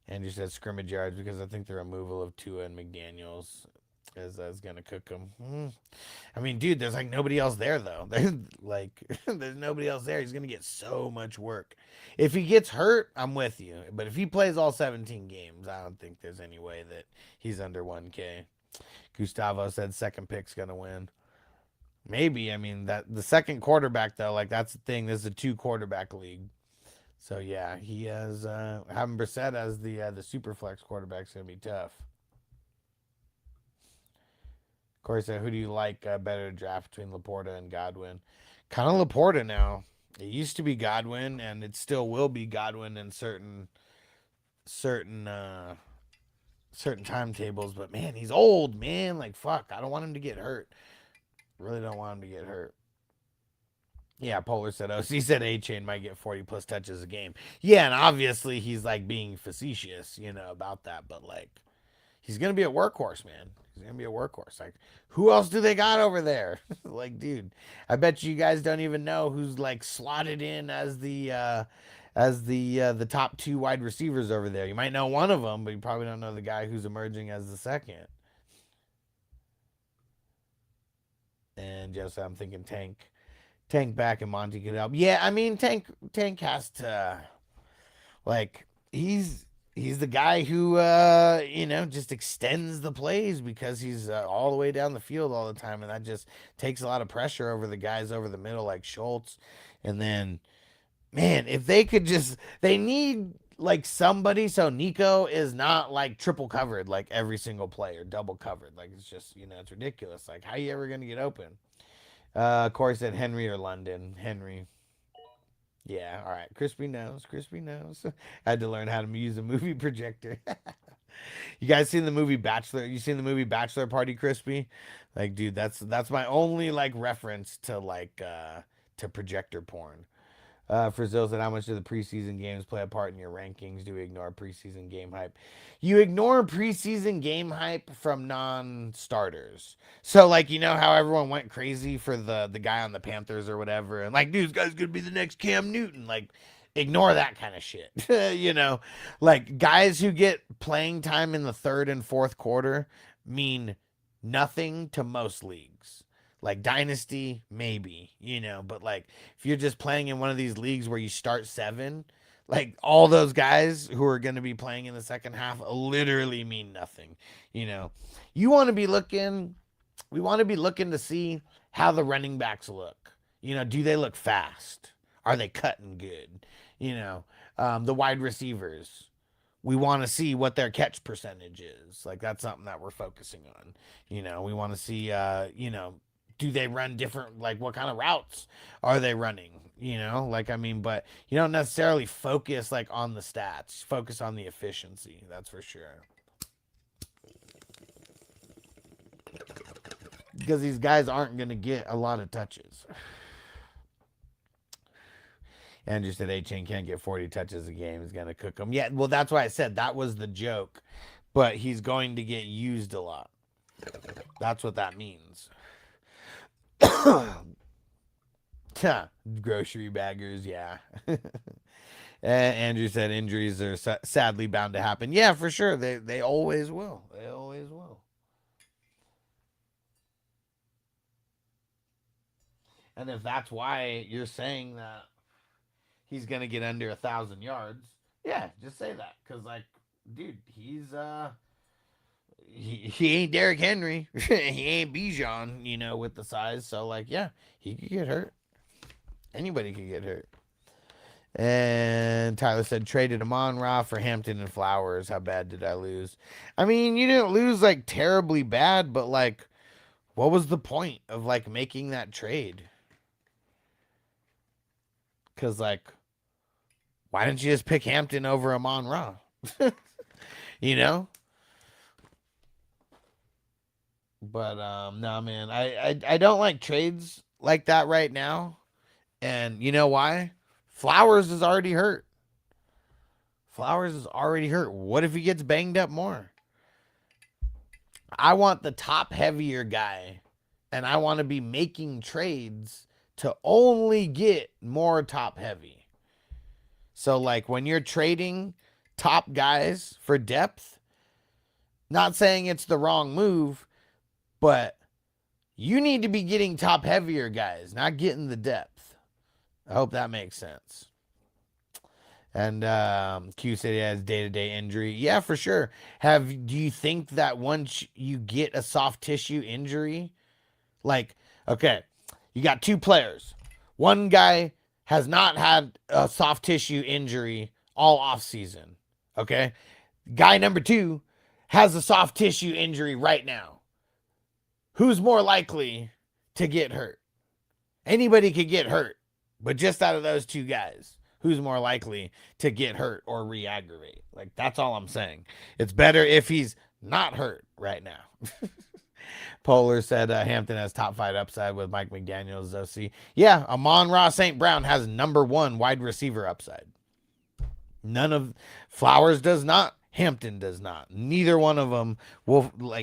Andrew said scrimmage yards because I think the removal of Tua and McDaniels is gonna cook him. I mean, dude, there's like nobody else there though. There's like there's nobody else there. He's gonna get so much work. If he gets hurt, I'm with you. But if he plays all 17 games, I don't think there's any way that he's under 1K. Gustavo said second pick's gonna win. Maybe. I mean that the second quarterback though, like that's the thing. This is a 2 quarterback league. So yeah, he has having Brissett as the super flex quarterback's gonna be tough. Corey said, "Who do you like better to draft between Laporta and Godwin?" Kind of Laporta now. It used to be Godwin, and it still will be Godwin in certain certain timetables. But man, he's old, man. Like fuck, I don't want him to get hurt. Really don't want him to get hurt. Yeah, Polar said, "Oh, he said A-Chain might get 40 plus touches a game." Yeah, and obviously he's like being facetious, about that. But like, he's gonna be a workhorse, man. He's gonna be a workhorse. Like, who else do they got over there? Like, dude, I bet you guys don't even know who's like slotted in as the top 2 wide receivers over there. You might know one of them, but you probably don't know the guy who's emerging as the second. And just I'm thinking Tank back and Monty could help. Yeah, I mean Tank has to like he's the guy who just extends the plays because he's all the way down the field all the time, and that just takes a lot of pressure over the guys over the middle like Schultz. And then man, if they could just they need like somebody so Nico is not like triple covered like every single play or double covered. Like it's just it's ridiculous. Like how you ever gonna get open? Corey said Henry or London. Henry. Yeah, all right. Crispy knows. Crispy knows. I had to learn how to use a movie projector. You guys seen the movie Bachelor? You seen the movie Bachelor Party, Crispy? Like, dude, that's my only like reference to like to projector porn. Frizil said, how much do the preseason games play a part in your rankings? Do we ignore preseason game hype? You ignore preseason game hype from non-starters. So, like, you know how everyone went crazy for the guy on the Panthers or whatever, and like, dude, this guy's gonna be the next Cam Newton. Like, ignore that kind of shit. Like guys who get playing time in the third and fourth quarter mean nothing to most leagues. Like Dynasty, maybe, but like if you're just playing in one of these leagues where you start 7, Like all those guys who are going to be playing in the second half literally mean nothing. You know, you want to be looking, we want to be looking to see how the running backs look. You know, do they look fast? Are they cutting good? You know, the wide receivers. We want to see what their catch percentage is. Like that's something that we're focusing on. You know, we want to see, do they run different, like what kind of routes are they running? You know, like, I mean, but you don't necessarily focus like on the stats, focus on the efficiency. That's for sure. Because these guys aren't going to get a lot of touches. Andrew said A-Chain can't get 40 touches a game. He's going to cook them. Yeah, well, that's why I said that was the joke. But he's going to get used a lot. That's what that means. Grocery baggers, yeah. Andrew said injuries are sadly bound to happen. Yeah, for sure. They always will. They always will. And if that's why you're saying that he's gonna get under 1,000 yards, yeah, just say that. Cause like, dude, he ain't Derrick Henry. He ain't Bijan, you know, with the size. So like, yeah, he could get hurt. Anybody could get hurt. And Tyler said traded Amon-Ra for Hampton and Flowers. How bad did I lose? I mean, you didn't lose like terribly bad, but like, what was the point of like making that trade? Because like, why didn't you just pick Hampton over Amon-Ra? You know? But no, man, I don't like trades like that right now. And you know why? Flowers is already hurt. Flowers is already hurt. What if he gets banged up more? I want the top heavier guy, and I want to be making trades to only get more top heavy. So, like, when you're trading top guys for depth, not saying it's the wrong move, but you need to be getting top heavier guys, not getting the depth. I hope that makes sense. And Q said he has day-to-day injury. Yeah, for sure. Do you think that once you get a soft tissue injury, like, okay, you got two players. One guy has not had a soft tissue injury all off season. Okay. Guy number two has a soft tissue injury right now. Who's more likely to get hurt? Anybody could get hurt, but just out of those two guys, who's more likely to get hurt or re-aggravate? Like, that's all I'm saying. It's better if he's not hurt right now. Polar said Hampton has top 5 upside with Mike McDaniels OC. Yeah, Amon-Ra St. Brown has number 1 wide receiver upside. None of Flowers does not. Hampton does not. Neither one of them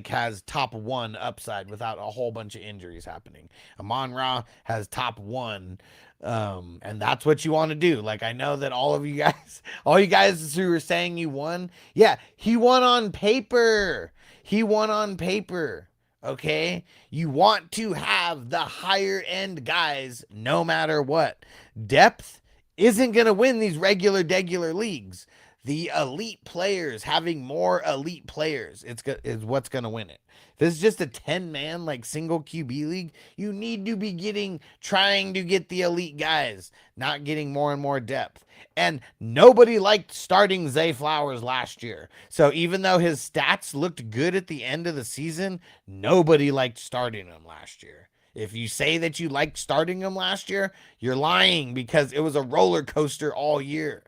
has top 1 upside without a whole bunch of injuries happening. Amon-Ra has top 1, and that's what you want to do. Like, I know that all you guys who are saying you won, yeah, he won on paper. He won on paper. Okay, you want to have the higher end guys no matter what. Depth isn't going to win these regular leagues. The elite players, having more elite players, is what's going to win it. If this is just a 10-man like single QB league, you need to be trying to get the elite guys, not getting more and more depth. And nobody liked starting Zay Flowers last year. So even though his stats looked good at the end of the season, nobody liked starting him last year. If you say that you liked starting him last year, you're lying, because it was a roller coaster all year.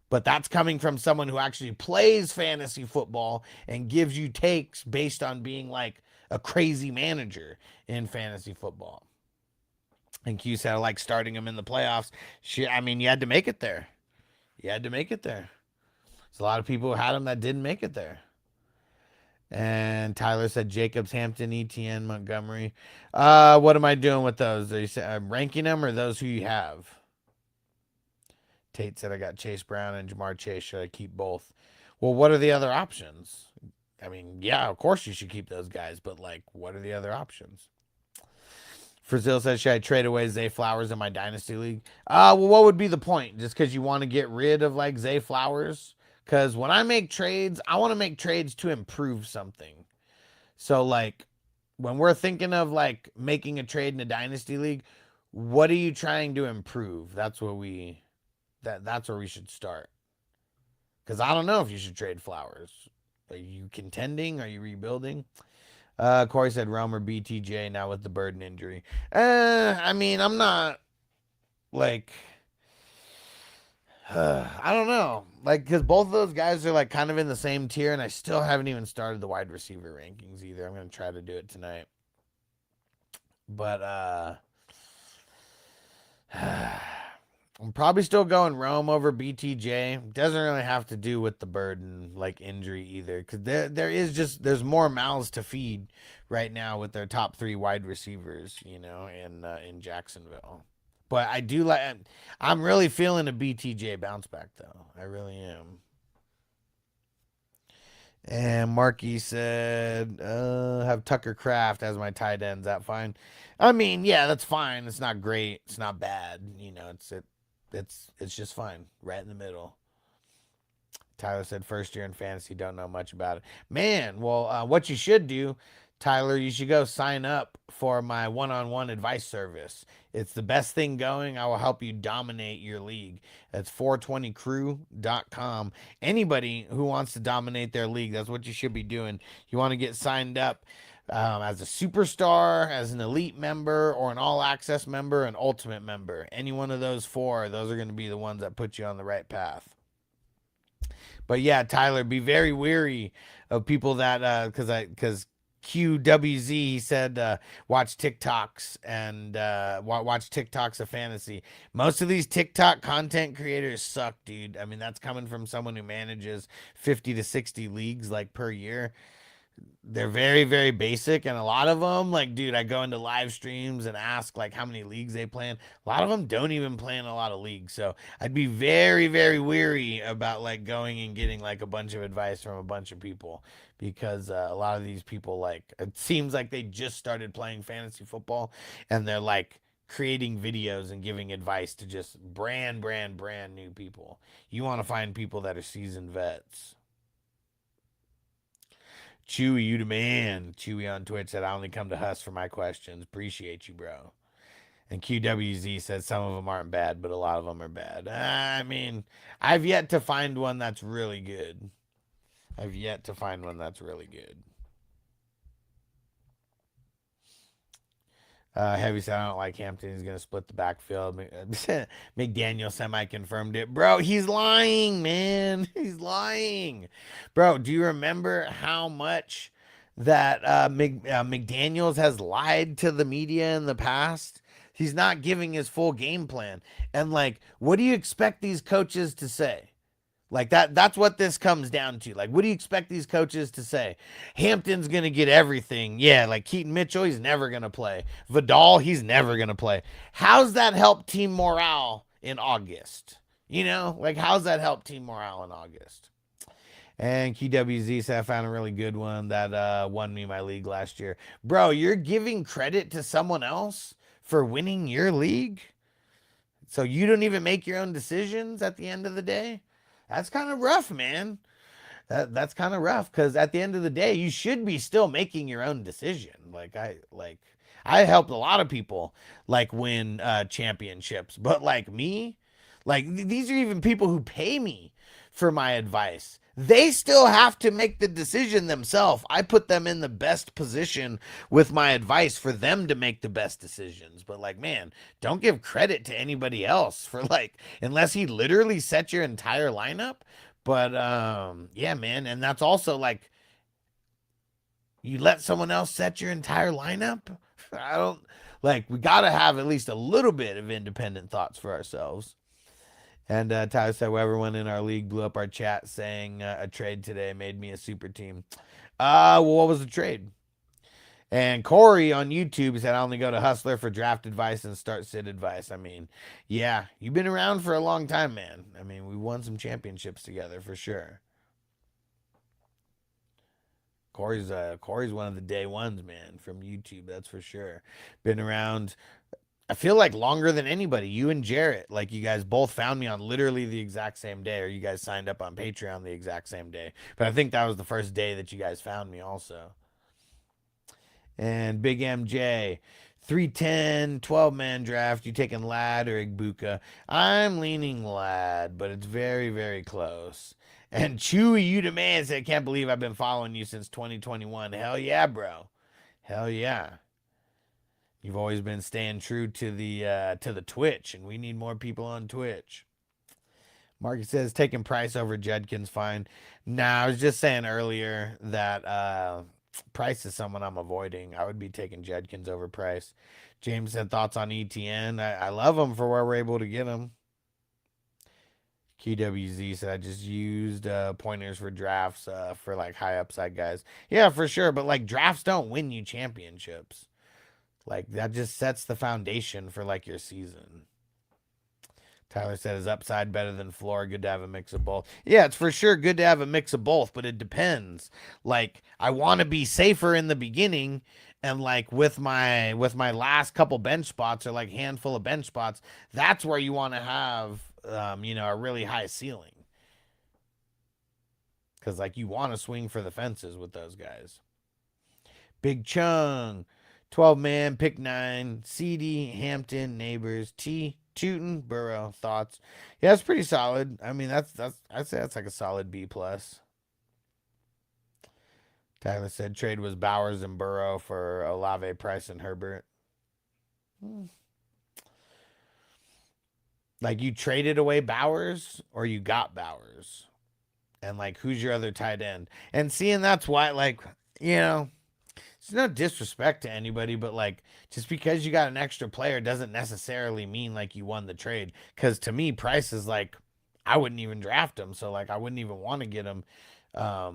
But that's coming from someone who actually plays fantasy football and gives you takes based on being like a crazy manager in fantasy football. And Q said, I like starting him in the playoffs. I mean, you had to make it there. You had to make it there. There's a lot of people who had him that didn't make it there. And Tyler said Jacobs, Hampton, ETN, Montgomery. What am I doing with those? Are you ranking them, or those who you have? Tate said I got Chase Brown and Jamar Chase. Should I keep both? Well, what are the other options? I mean, yeah, of course you should keep those guys, but like, what are the other options? Frazil says, should I trade away Zay Flowers in my dynasty league? Well, what would be the point? Just because you want to get rid of like Zay Flowers? Because when I make trades, I want to make trades to improve something. So like when we're thinking of like making a trade in a dynasty league, what are you trying to improve? That's what that's where we should start. Because I don't know if you should trade Flowers. Are you contending? Are you rebuilding? Corey said Rome or BTJ now with the Burden injury. I mean, I'm not like I don't know, like because both of those guys are like kind of in the same tier, and I still haven't even started the wide receiver rankings either. I'm gonna try to do it tonight, but I'm probably still going Rome over BTJ. Doesn't really have to do with the Burden like injury either, because there's more mouths to feed right now with their top three wide receivers, in Jacksonville. But I do like. I'm really feeling a BTJ bounce back though. I really am. And Marky said, have Tucker Craft as my tight ends. That fine? I mean, yeah, that's fine. It's not great. It's not bad. It's just fine. Right in the middle. Tyler said, first year in fantasy, don't know much about it. Man, well, what you should do, Tyler, you should go sign up for my one-on-one advice service. It's the best thing going. I will help you dominate your league. That's 420crew.com. Anybody who wants to dominate their league, that's what you should be doing. You want to get signed up as a superstar, as an elite member, or an all access member, an ultimate member. Any one of those four, those are going to be the ones that put you on the right path. But yeah, Tyler, be very weary of people that because QWZ he said watch TikToks and watch TikToks of fantasy. Most of these TikTok content creators suck, dude. I mean, that's coming from someone who manages 50 to 60 leagues like per year. They're very very basic, and a lot of them, like, dude, I go into live streams and ask like how many leagues they play in. A lot of them don't even play in a lot of leagues, so I'd be very very weary about like going and getting like a bunch of advice from a bunch of people, because a lot of these people, like, it seems like they just started playing fantasy football and they're like creating videos and giving advice to just brand new people. You want to find people that are seasoned vets. Chewy, you the man. Chewy on Twitch said, I only come to Huss for my questions. Appreciate you, bro. And QWZ says some of them aren't bad, but a lot of them are bad. I mean, I've yet to find one that's really good. I've yet to find one that's really good. Heavy said, I don't like Hampton. He's going to split the backfield. McDaniel semi-confirmed it. Bro, he's lying, man. He's lying. Bro, do you remember how much that McDaniels has lied to the media in the past? He's not giving his full game plan. And, like, what do you expect these coaches to say? Like that's what this comes down to. Like, what do you expect these coaches to say? Hampton's gonna get everything. Yeah, like Keaton Mitchell, he's never gonna play. Vidal, he's never gonna play. How's that help team morale in August? Like, how's that help team morale in August? And QWZ said I found a really good one that won me my league last year. Bro, you're giving credit to someone else for winning your league? So you don't even make your own decisions at the end of the day? That's kind of rough, man. That's kind of rough, because at the end of the day, you should be still making your own decision. I helped a lot of people like win championships, but like me, like these are even people who pay me for my advice. They still have to make the decision themselves. I put them in the best position with my advice for them to make the best decisions. But like, man, don't give credit to anybody else for like, unless he literally set your entire lineup. But yeah, man, and that's also like, you let someone else set your entire lineup. I don't like. We got to have at least a little bit of independent thoughts for ourselves. And Tyler said, well, everyone in our league blew up our chat saying a trade today made me a super team. Well, what was the trade? And Corey on YouTube said, I only go to Hustler for draft advice and start sit advice. I mean, yeah, you've been around for a long time, man. I mean, we won some championships together for sure. Corey's one of the day ones, man, from YouTube. That's for sure. Been around. I feel like longer than anybody. You and Jarrett, like you guys both found me on literally the exact same day, or you guys signed up on Patreon the exact same day. But I think that was the first day that you guys found me, also. And Big MJ, 310, 12-man draft. You taking Lad or Igbuka? I'm leaning Lad, but it's very, very close. And Chewy, you the man, said, can't believe I've been following you since 2021. Hell yeah, bro. Hell yeah. You've always been staying true to the Twitch, and we need more people on Twitch. Marcus says taking Price over Judkins fine. Nah, I was just saying earlier that Price is someone I'm avoiding. I would be taking Judkins over Price. James said thoughts on ETN. I love him for where we're able to get him. QWZ said I just used pointers for drafts for like high upside guys. Yeah, for sure. But like drafts don't win you championships. Like that just sets the foundation for like your season. Tyler said is upside better than floor. Good to have a mix of both. Yeah, it's for sure good to have a mix of both, but it depends. Like I want to be safer in the beginning, and like with my last couple bench spots or like handful of bench spots, that's where you want to have a really high ceiling. Cause like you want to swing for the fences with those guys. Big Chung, 12-man, pick 9, CD, Hampton, Neighbors, T, Tootin, Burrow. Thoughts? Yeah, it's pretty solid. I mean, that's I'd say that's like a solid B plus. Tyler said trade was Bowers and Burrow for Olave, Price, and Herbert. Like you traded away Bowers or you got Bowers, and like who's your other tight end? And seeing that's why, like it's no disrespect to anybody, but like just because you got an extra player doesn't necessarily mean like you won the trade. Because to me, Price is like I wouldn't even draft him, so like I wouldn't even want to get him. I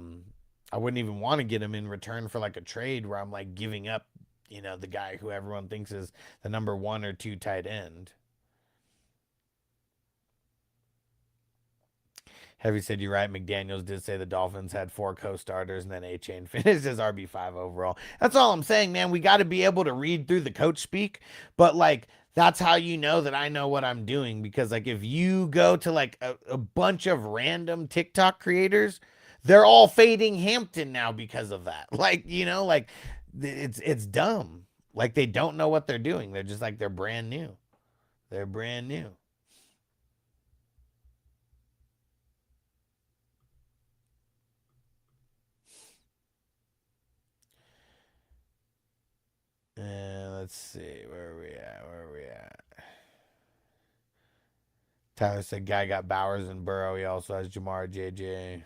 wouldn't even want to get him in return for like a trade where I'm like giving up, the guy who everyone thinks is the number 1 or 2 tight end. Heavy said you're right. McDaniels did say the Dolphins had 4 co-starters and then A-Chain finished as RB5 overall. That's all I'm saying, man. We got to be able to read through the coach speak, but like that's how you know that I know what I'm doing, because like if you go to like a bunch of random TikTok creators, they're all fading Hampton now because of that. Like, like it's dumb. Like they don't know what they're doing. They're just like they're brand new. They're brand new. And let's see, where are we at? Where are we at? Tyler said guy got Bowers and Burrow. He also has Jamar, JJ.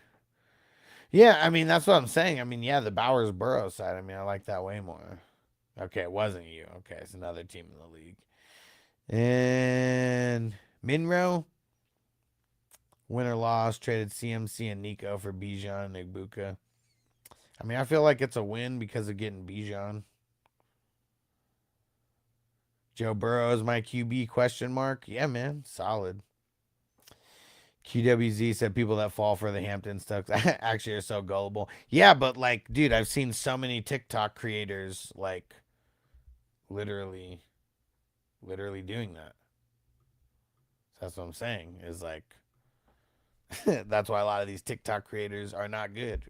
Yeah, I mean that's what I'm saying. I mean, yeah, the Bowers Burrow side. I mean, I like that way more. Okay, it wasn't you. Okay, it's another team in the league. And Minro, win or loss, traded CMC and Nico for Bijan and Igbuka. I mean, I feel like it's a win because of getting Bijan. Joe Burrow is my QB question mark. Yeah, man, solid. QWZ said people that fall for the Hampton stuff actually are so gullible. Yeah, but like, dude, I've seen so many TikTok creators like literally doing that. So that's what I'm saying. Is like that's why a lot of these TikTok creators are not good.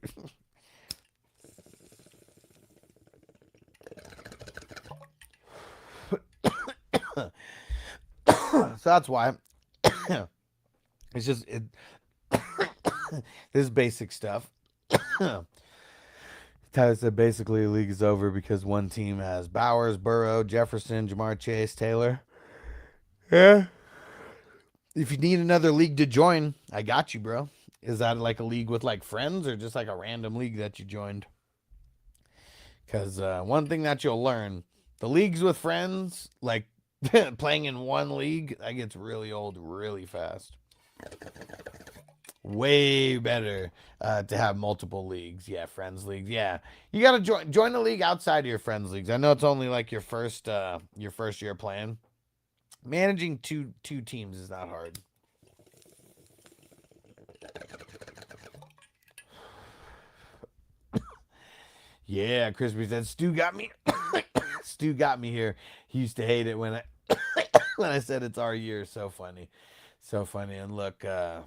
So that's why it's just this is basic stuff. Tyler said basically the league is over because one team has Bowers, Burrow, Jefferson, Jamar Chase, Taylor. Yeah. If you need another league to join, I got you, bro. Is that like a league with like friends or just like a random league that you joined? Because one thing that you'll learn, the leagues with friends, like playing in one league, that gets really old really fast. Way better to have multiple leagues. Yeah, friends leagues. Yeah, you gotta join a league outside of your friends leagues. I know it's only like your first year playing. Managing two teams is not hard. Yeah, Crispy said Stu got me. Stu got me here. He used to hate it when I when I said it's our year. So funny, so funny. And look, hold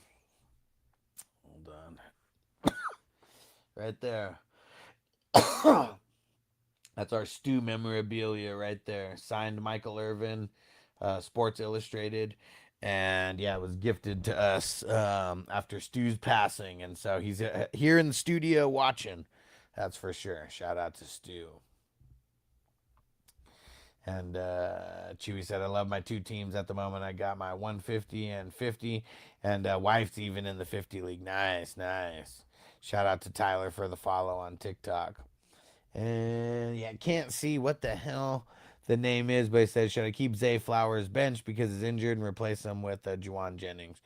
on, right there. That's our Stu memorabilia right there. Signed Michael Irvin, Sports Illustrated. And yeah, it was gifted to us after Stu's passing. And so he's here in the studio watching. That's for sure. Shout out to Stu. And Chewy said, I love my two teams at the moment. I got my 150 and 50, and wife's even in the 50 league. Nice, nice. Shout out to Tyler for the follow on TikTok. And yeah, can't see what the hell the name is, but he says, should I keep Zay Flowers bench because he's injured and replace him with Juwan Jennings?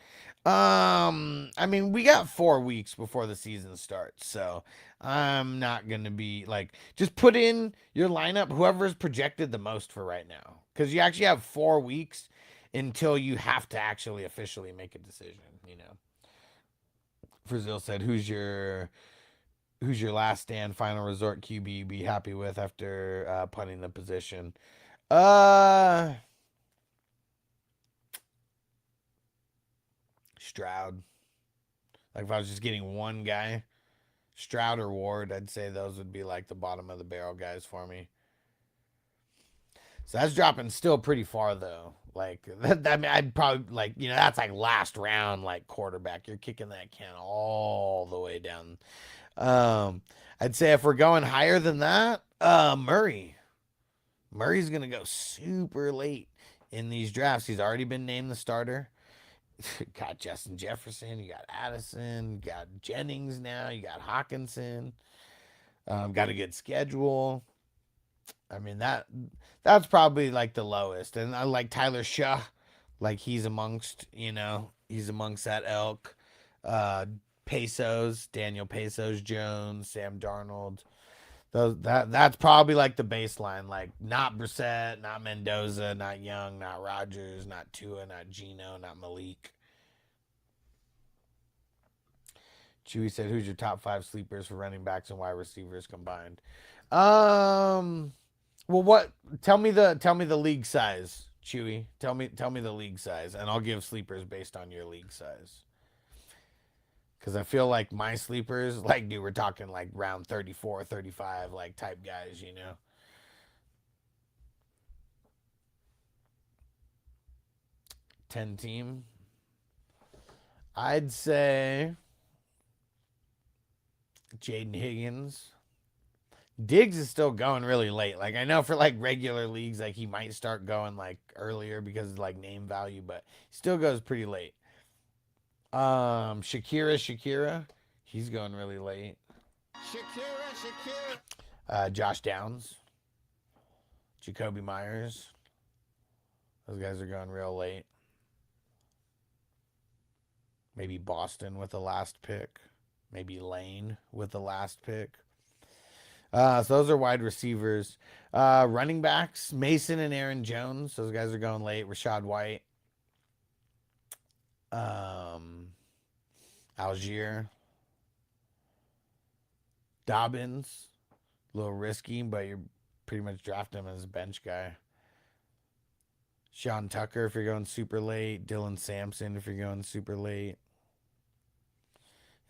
I mean, we got 4 weeks before the season starts, so I'm not gonna be like, just put in your lineup, whoever's projected the most for right now, because you actually have 4 weeks until you have to actually officially make a decision. You know, Brazil said, who's your last stand final resort QB you be happy with after punting the position? Stroud. Like if I was just getting one guy, Stroud or Ward, I'd say those would be like the bottom of the barrel guys for me. So that's dropping still pretty far though. Like that I'd probably like, that's like last round like quarterback. You're kicking that can all the way down. I'd say if we're going higher than that, Murray. Murray's gonna go super late in these drafts. He's already been named the starter. Got Justin Jefferson, you got Addison, you got Jennings now, you got Hawkinson. Got a good schedule. I mean that's probably like the lowest. And I like Tyler Shaw, like he's amongst that elk. Uh Pesos, Daniel Pesos Jones, Sam Darnold. That's probably like the baseline. Like not Brissett, not Mendoza, not Young, not Rogers, not Tua, not Gino, not Malik. Chewy said, "Who's your top five sleepers for running backs and wide receivers combined?" Um, well, what? Tell me the league size, Chewy. Tell me the league size, and I'll give sleepers based on your league size. Because I feel like my sleepers, like, dude, we're talking like round 34, 35, like type guys, 10 team. I'd say Jaden Higgins. Diggs is still going really late. Like I know for like regular leagues, like he might start going like earlier because of like name value, but he still goes pretty late. Shakira, he's going really late. Josh Downs, Jacoby Myers, those guys are going real late. Maybe Boston with the last pick. Maybe Lane with the last pick. So those are wide receivers. Running backs, Mason and Aaron Jones. Those guys are going late. Rashad White. Algier. Dobbins. A little risky, but you're pretty much drafting him as a bench guy. Sean Tucker if you're going super late. Dylan Sampson if you're going super late.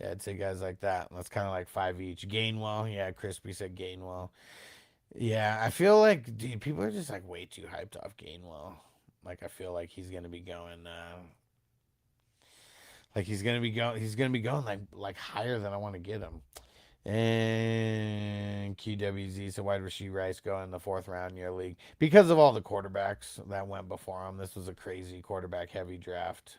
Yeah, I'd say guys like that. That's kind of like five each. Gainwell, yeah, Crispy said Gainwell. Yeah, I feel like dude, people are just like way too hyped off Gainwell. Like I feel like he's gonna be going he's gonna be going like higher than I want to get him. And QWZ, so wide receiver Rice go in the fourth round in your league because of all the quarterbacks that went before him. This was a crazy quarterback heavy draft.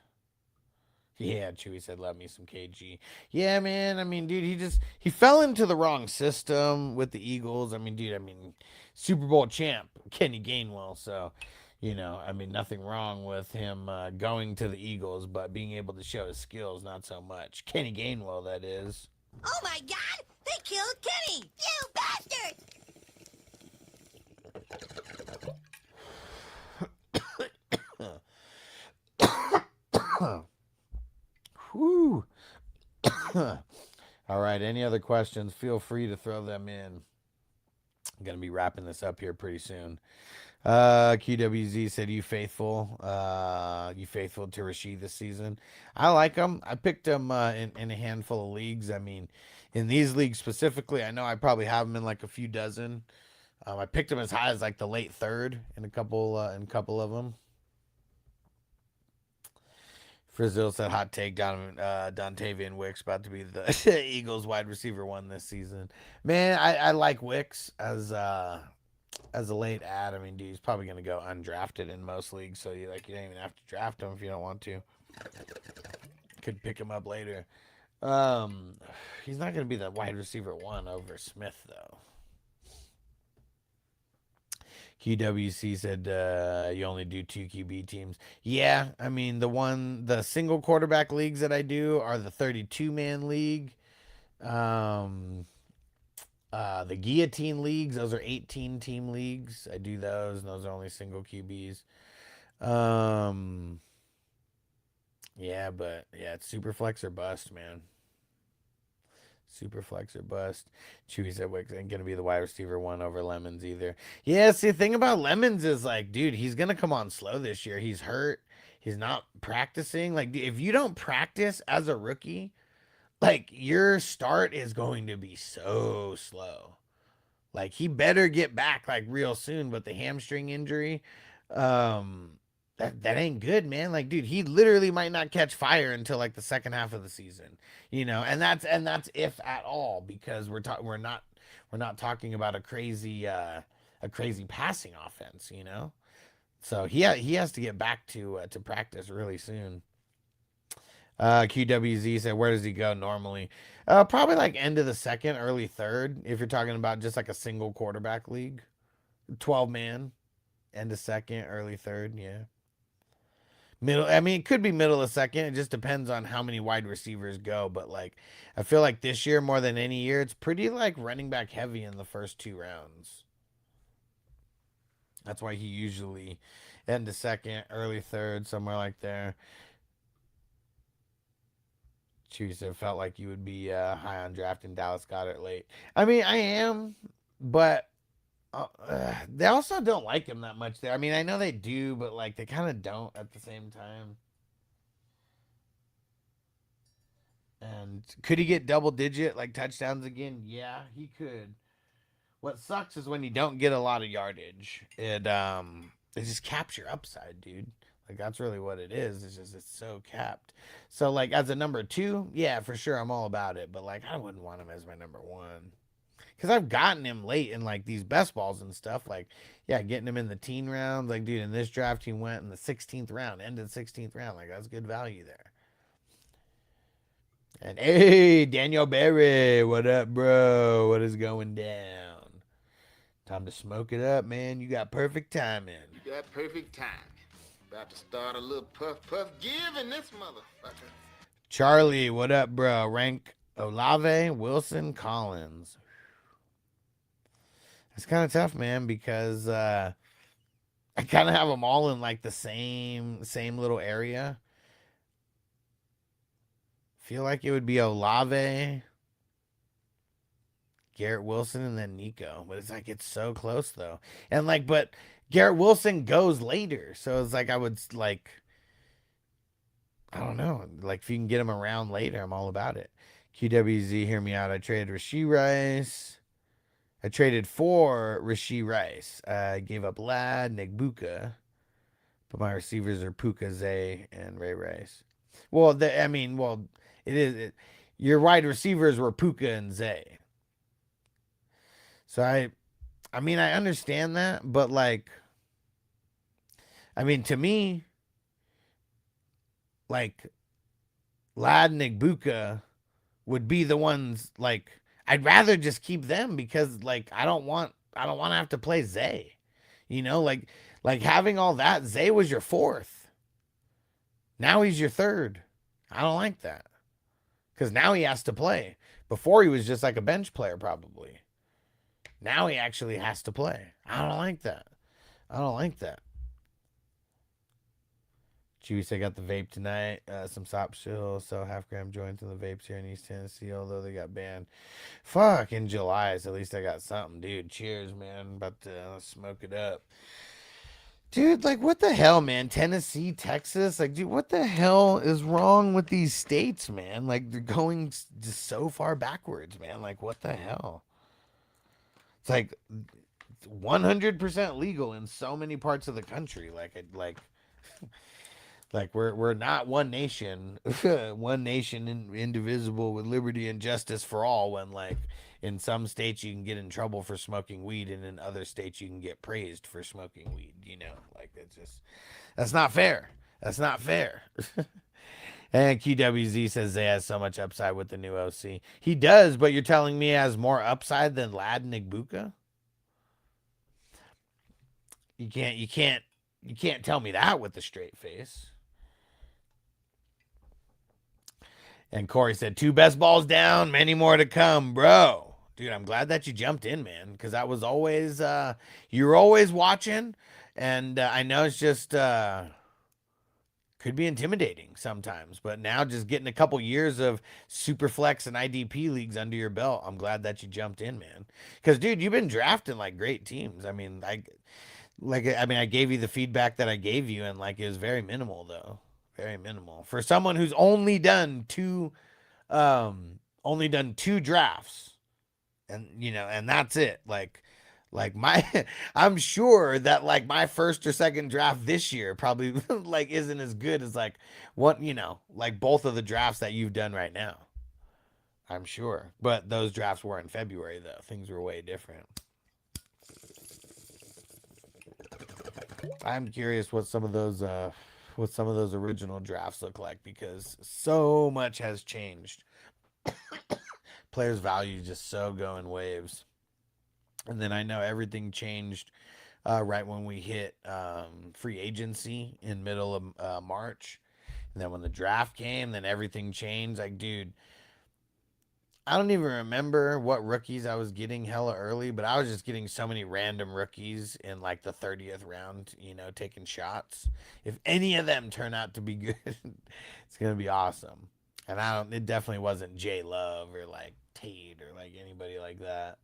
Yeah, Chewy said, "Love me some KG." Yeah, man. I mean, dude, he fell into the wrong system with the Eagles. I mean, dude, Super Bowl champ Kenny Gainwell. So, I mean, nothing wrong with him going to the Eagles, but being able to show his skills, not so much. Kenny Gainwell, that is. Oh my God! They killed Kenny! You bastard! Whew. All right. Any other questions? Feel free to throw them in. I'm gonna be wrapping this up here pretty soon. QWZ said, you faithful to Rashid this season? I like him. I picked him in a handful of leagues. I mean, in these leagues specifically, I know I probably have him in like a few dozen. I picked him as high as like the late third in a couple of them. Frizzle said, hot take, Dontavian Wicks about to be the Eagles wide receiver one this season. Man, I like Wicks as a late ad. I mean, dude, he's probably going to go undrafted in most leagues, so you don't even have to draft him if you don't want to. Could pick him up later. He's not going to be the wide receiver one over Smith though. QWC said you only do 2 QB teams. Yeah, I mean the single quarterback leagues that I do are the 32-man league. The guillotine leagues, those are 18-team leagues. I do those, and those are only single QBs. Yeah, but yeah, it's super flex or bust, man. Super flex or bust. Chewy said Wicks ain't gonna be the wide receiver one over Lemons either. Yeah, see, the thing about Lemons is like, dude, he's gonna come on slow this year. He's hurt. He's not practicing. Like, if you don't practice as a rookie, like your start is going to be so slow. Like he better get back like real soon. But the hamstring injury, that ain't good, man. Like, dude, he literally might not catch fire until like the second half of the season, and that's if at all, because we're not talking about a crazy passing offense. So he has to get back to practice really soon. QWZ said, where does he go normally? Probably like end of the second, early third, if you're talking about just like a single quarterback league. 12 man, end of second, early third, yeah. Middle, I mean, it could be middle of second. It just depends on how many wide receivers go. But like, I feel like this year more than any year, it's pretty like running back heavy in the first 2 rounds. That's why he usually end of second, early third, somewhere like there. Tuesday felt like you would be high on drafting Dallas Goedert late. I mean, I am, but they also don't like him that much there. I mean, I know they do, but like they kind of don't at the same time. And could he get double digit like touchdowns again? Yeah, he could. What sucks is when you don't get a lot of yardage. It just caps your upside, dude. Like that's really what it is. It's so capped. So like as a number 2, yeah, for sure I'm all about it. But like I wouldn't want him as my number 1. Because I've gotten him late in like these best balls and stuff. Like, yeah, getting him in the teen rounds. Like, dude, in this draft he went in the 16th round, end of the 16th round. Like that's good value there. And hey, Daniel Berry, what up, bro? What is going down? Time to smoke it up, man. You got perfect timing. You got perfect timing. About to start a little puff give in this motherfucker. Charlie, what up, bro? Rank Olave, Wilson, Collins. It's kind of tough, man, because I kind of have them all in like the same little area. Feel like it would be Olave, Garrett Wilson, and then Nico. But it's like it's so close though. And like, but Garrett Wilson goes later. So it's like I would like I don't know. Like if you can get him around later, I'm all about it. QWZ, hear me out. I traded Rashee Rice. I traded for Rashee Rice. I gave up Ladd, Nagbuka. But my receivers are Puka, Zay, and Ray Rice. Well, your wide receivers were Puka and Zay. So I mean, I understand that, but like, I mean, to me, like, Ladd and Nagbuka would be the ones like I'd rather just keep them because like I don't want to have to play Zay. Like having all that, Zay was your 4th. Now he's your 3rd. I don't like that. Because now he has to play. Before he was just like a bench player probably. Now he actually has to play. I don't like that. Chewy said got the vape tonight. Some Sop Chill, sell half-gram joints in the vapes here in East Tennessee, although they got banned. Fuck, in July, so at least I got something, dude. Cheers, man. About to smoke it up. Dude, like, what the hell, man? Tennessee, Texas? Like, dude, what the hell is wrong with these states, man? Like, they're going just so far backwards, man. Like, what the hell? It's like 100% legal in so many parts of the country. Like we're not one nation, one nation indivisible with liberty and justice for all. When like in some states you can get in trouble for smoking weed, and in other states you can get praised for smoking weed. You know, like that's not fair. That's not fair. And QWZ says they has so much upside with the new OC. He does, but you're telling me he has more upside than Lad Nigbuka? You can't tell me that with a straight face. And Corey said, 2 best balls down, many more to come, bro. Dude, I'm glad that you jumped in, man, because that was always, you were always watching, and I know it's just, could be intimidating sometimes, but now just getting a couple years of Superflex and IDP leagues under your belt, I'm glad that you jumped in, man. Because, dude, you've been drafting, like, great teams. I mean, I gave you the feedback that I gave you, and, like, it was very minimal, though. Very minimal for someone who's only done two drafts, and you know, and that's it. Like my, I'm sure that like my first or second draft this year probably like isn't as good as like what you know, like both of the drafts that you've done right now. I'm sure, but those drafts were in February though. Things were way different. I'm curious what some of those original drafts look like, because so much has changed. Players' value just so go in waves. And then I know everything changed right when we hit free agency in middle of March. And then when the draft came, then everything changed. Like, dude, I don't even remember what rookies I was getting hella early, but I was just getting so many random rookies in like the 30th round, you know, taking shots. If any of them turn out to be good, it's going to be awesome. And it definitely wasn't J Love or like Tate or like anybody like that.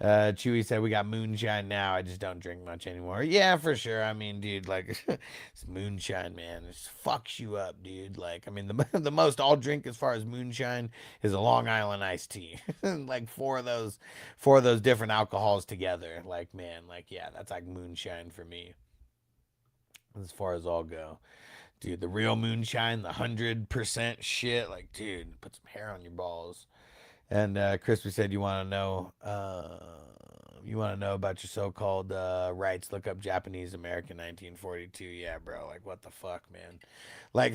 Chewy said we got moonshine now. I just don't drink much anymore. Yeah, for sure. I mean, dude, like it's moonshine, man. It just fucks you up, dude. Like, I mean, the most I'll drink as far as moonshine is a Long Island iced tea. Like four of those different alcohols together. Like, man, like yeah, that's like moonshine for me. As far as I'll go. Dude, the real moonshine, the 100% shit, like, dude, put some hair on your balls. And Crispy said, you want to know about your so-called rights? Look up Japanese American 1942. Yeah, bro. Like, what the fuck, man? Like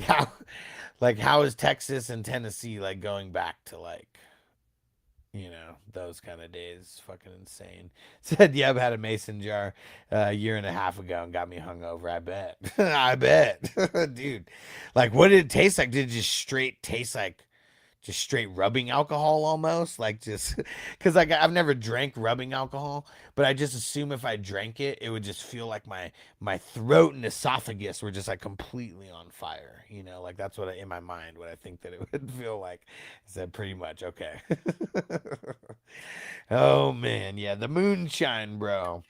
how is Texas and Tennessee like going back to like, you know, those kind of days? Fucking insane. Said Yeb had a mason jar a year and a half ago and got me hungover. I bet. I bet, dude. Like, what did it taste like? Did it just straight taste like? Just straight rubbing alcohol almost, like just because like I've never drank rubbing alcohol, but I just assume if I drank it, it would just feel like my throat and esophagus were just like completely on fire, you know, like that's what in my mind what I think that it would feel like. I said pretty much okay. Oh man, yeah, the moonshine, bro.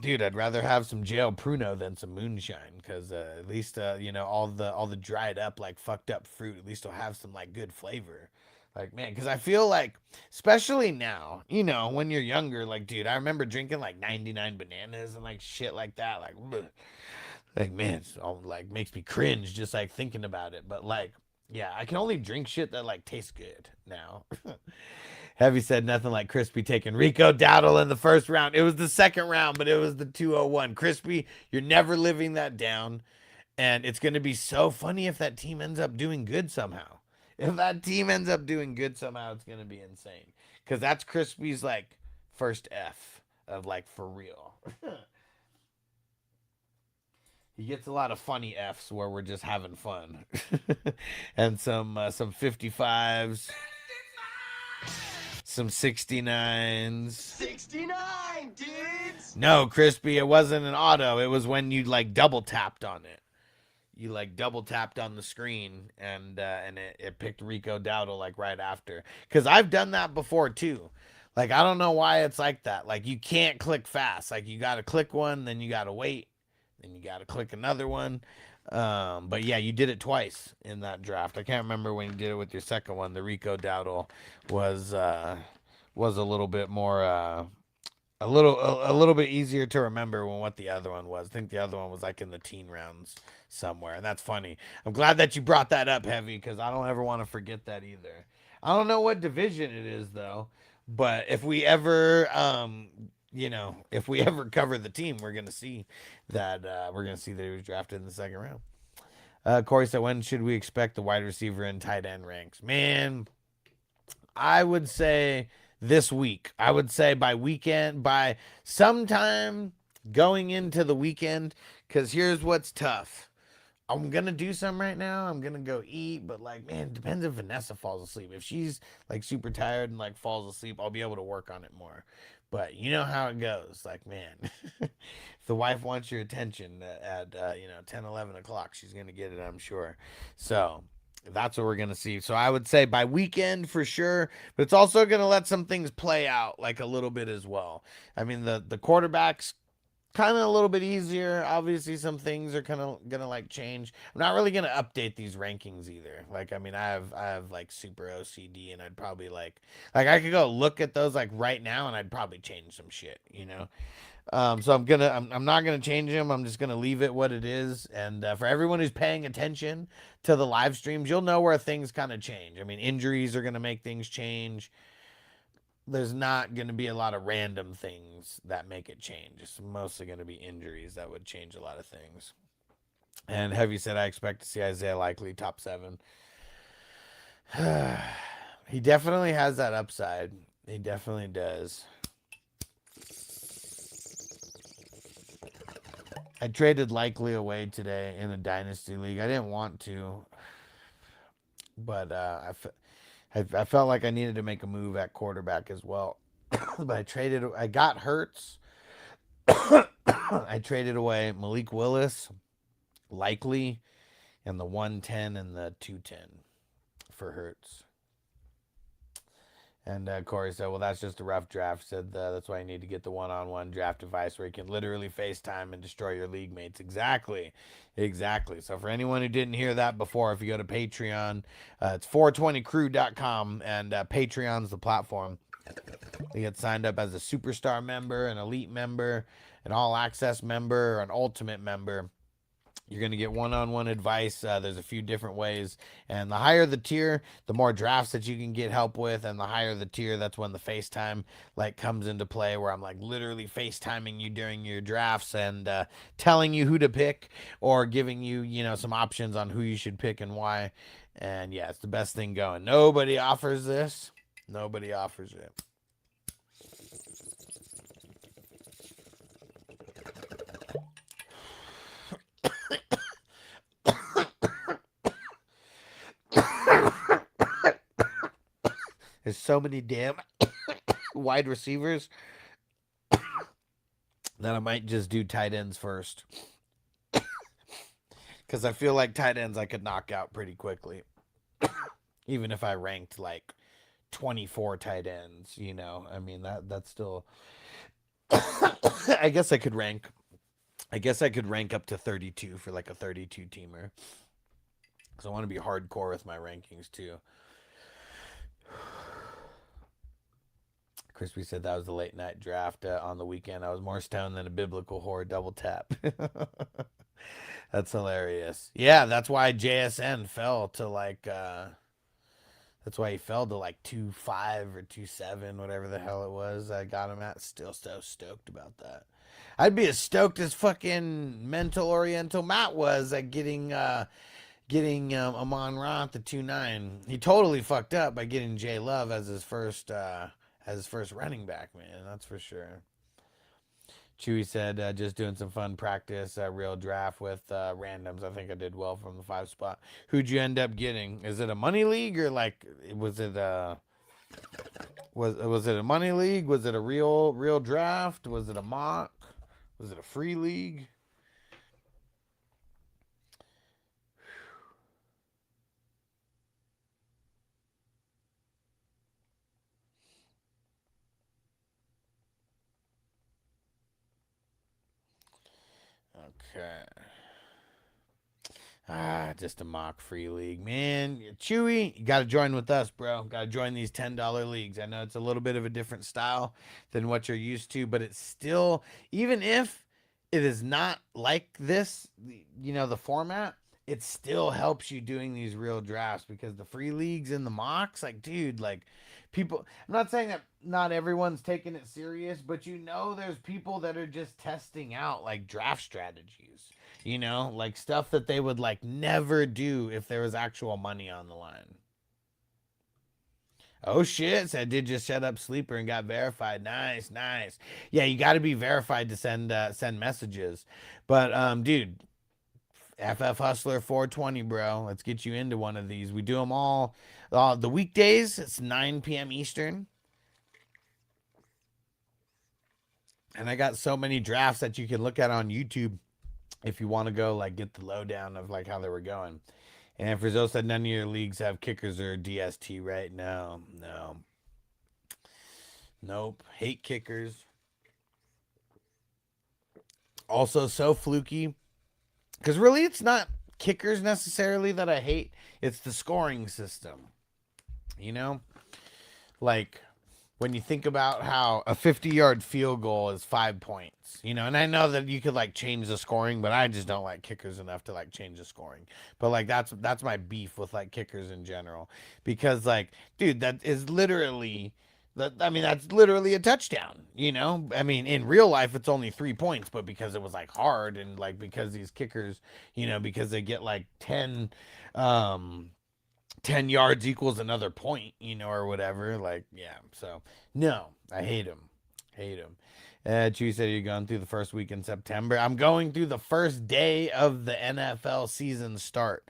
Dude, I'd rather have some jail Pruno than some moonshine, because at least you know, all the dried up like fucked up fruit at least will have some like good flavor. Like, man, because I feel like, especially now, you know, when you're younger, like, dude, I remember drinking like 99 bananas and like shit like that, like, bleh. Like, man, it's all like makes me cringe just like thinking about it. But like, yeah, I can only drink shit that like tastes good now. Heavy said nothing like Crispy taking Rico Dowdle in the first round. It was the second round, but it was the 201. Crispy, you're never living that down. And it's going to be so funny if that team ends up doing good somehow. If that team ends up doing good somehow, it's going to be insane. Because that's Crispy's like first F of like for real. He gets a lot of funny Fs where we're just having fun. And some 55s. Some 69s. 69, dudes! No, Crispy, it wasn't an auto. It was when you like double tapped on it. you like double tapped on the screen and it picked Rico Dowdle like right after. Because I've done that before too. Like I don't know why it's like that. Like you can't click fast. Like you got to click one, then you got to wait, then you got to click another one. But yeah, you did it twice in that draft. I can't remember when you did it with your second one. The Rico Dowdle was a little bit more a little bit easier to remember when what the other one was. I think the other one was like in the teen rounds somewhere, and that's funny. I'm glad that you brought that up, Heavy, because I don't ever want to forget that either. I don't know what division it is though, but if we ever if we ever cover the team, we're gonna see that he was drafted in the second round. Corey said, when should we expect the wide receiver and tight end ranks? Man, I would say this week. I would say by sometime going into the weekend, because here's what's tough. I'm gonna do some right now. I'm gonna go eat, but like, man, it depends if Vanessa falls asleep. If she's like super tired and like falls asleep, I'll be able to work on it more. But you know how it goes. Like, man, if the wife wants your attention at 10, 11 o'clock, she's gonna get it, I'm sure. So that's what we're gonna see. So I would say by weekend for sure, but it's also gonna let some things play out like a little bit as well. I mean, the quarterbacks kind of a little bit easier. Obviously, some things are kind of gonna like change. I'm not really gonna update these rankings either. Like, I mean, I have like super OCD, and I'd probably like I could go look at those like right now, and I'd probably change some shit, you know. So I'm not gonna change them. I'm just gonna leave it what it is. And for everyone who's paying attention to the live streams, you'll know where things kind of change. I mean, injuries are gonna make things change. There's not going to be a lot of random things that make it change. It's mostly going to be injuries that would change a lot of things. And Heavy said, I expect to see Isaiah Likely top 7. He definitely has that upside. He definitely does. I traded Likely away today in a dynasty league. I didn't want to, but I felt like I needed to make a move at quarterback as well. But I got Hurts. I traded away Malik Willis, Likely, and the 110 and the 210 for Hurts. And Corey said, well, that's just a rough draft. Said that's why you need to get the one-on-one draft device where you can literally FaceTime and destroy your league mates. Exactly. So for anyone who didn't hear that before, if you go to Patreon, it's 420crew.com, and Patreon's the platform. You get signed up as a superstar member, an elite member, an all-access member, or an ultimate member. You're going to get one-on-one advice. There's a few different ways. And the higher the tier, the more drafts that you can get help with. And the higher the tier, that's when the FaceTime like comes into play, where I'm like literally FaceTiming you during your drafts and telling you who to pick, or giving you, some options on who you should pick and why. And yeah, it's the best thing going. Nobody offers this. Nobody offers it. There's so many damn wide receivers that I might just do tight ends first. Because I feel like tight ends I could knock out pretty quickly. Even if I ranked like 24 tight ends, I mean, that's still... I guess I could rank up to 32 for like a 32 teamer. Because I want to be hardcore with my rankings too. Crispy said that was the late night draft on the weekend. I was more stoned than a biblical whore double tap. That's hilarious. Yeah, that's why JSN fell to like that's why he fell to like 2.5 or 2.7, whatever the hell it was. I got him at. Still so stoked about that. I'd be as stoked as fucking Mental Oriental Matt was at getting Amon Ra at the 2.9. He totally fucked up by getting Jay Love as his first running back, man. That's for sure. Chewy said, just doing some fun practice, real draft with randoms. I think I did well from the 5 spot. Who'd you end up getting? Is it a money league, or like was it a money league? Was it a real draft? Was it a mock? Was it a free league? Okay. Just a mock free league, man. Chewy, you got to join with us, bro. Got to join these $10 leagues. I know it's a little bit of a different style than what you're used to, but it's still, even if it is not like this, the format, it still helps you doing these real drafts because the free leagues and the mocks, like, dude, like, people, I'm not saying that not everyone's taking it serious, but there's people that are just testing out like draft strategies. Like stuff that they would like never do if there was actual money on the line. Oh shit, said did just shut up sleeper and got verified. Nice, nice. Yeah, you got to be verified to send messages. But dude, FF Hustler 420, bro. Let's get you into one of these. We do them all the weekdays. It's 9 p.m. Eastern. And I got so many drafts that you can look at on YouTube if you want to go like get the lowdown of like how they were going. And Frizzle said none of your leagues have kickers or DST, right? No. Nope. Hate kickers. Also so fluky. Because really it's not kickers necessarily that I hate. It's the scoring system. Like when you think about how a 50-yard field goal is 5 points, and I know that you could like change the scoring, but I just don't like kickers enough to like change the scoring. But like that's my beef with like kickers in general, because like, dude, that's literally a touchdown, I mean, in real life, it's only 3 points, but because it was like hard and like, because these kickers, because they get like 10 yards equals another point, or whatever. Like, yeah. So, no, I hate him. Chewy said you're going through the first week in September. I'm going through the first day of the NFL season start.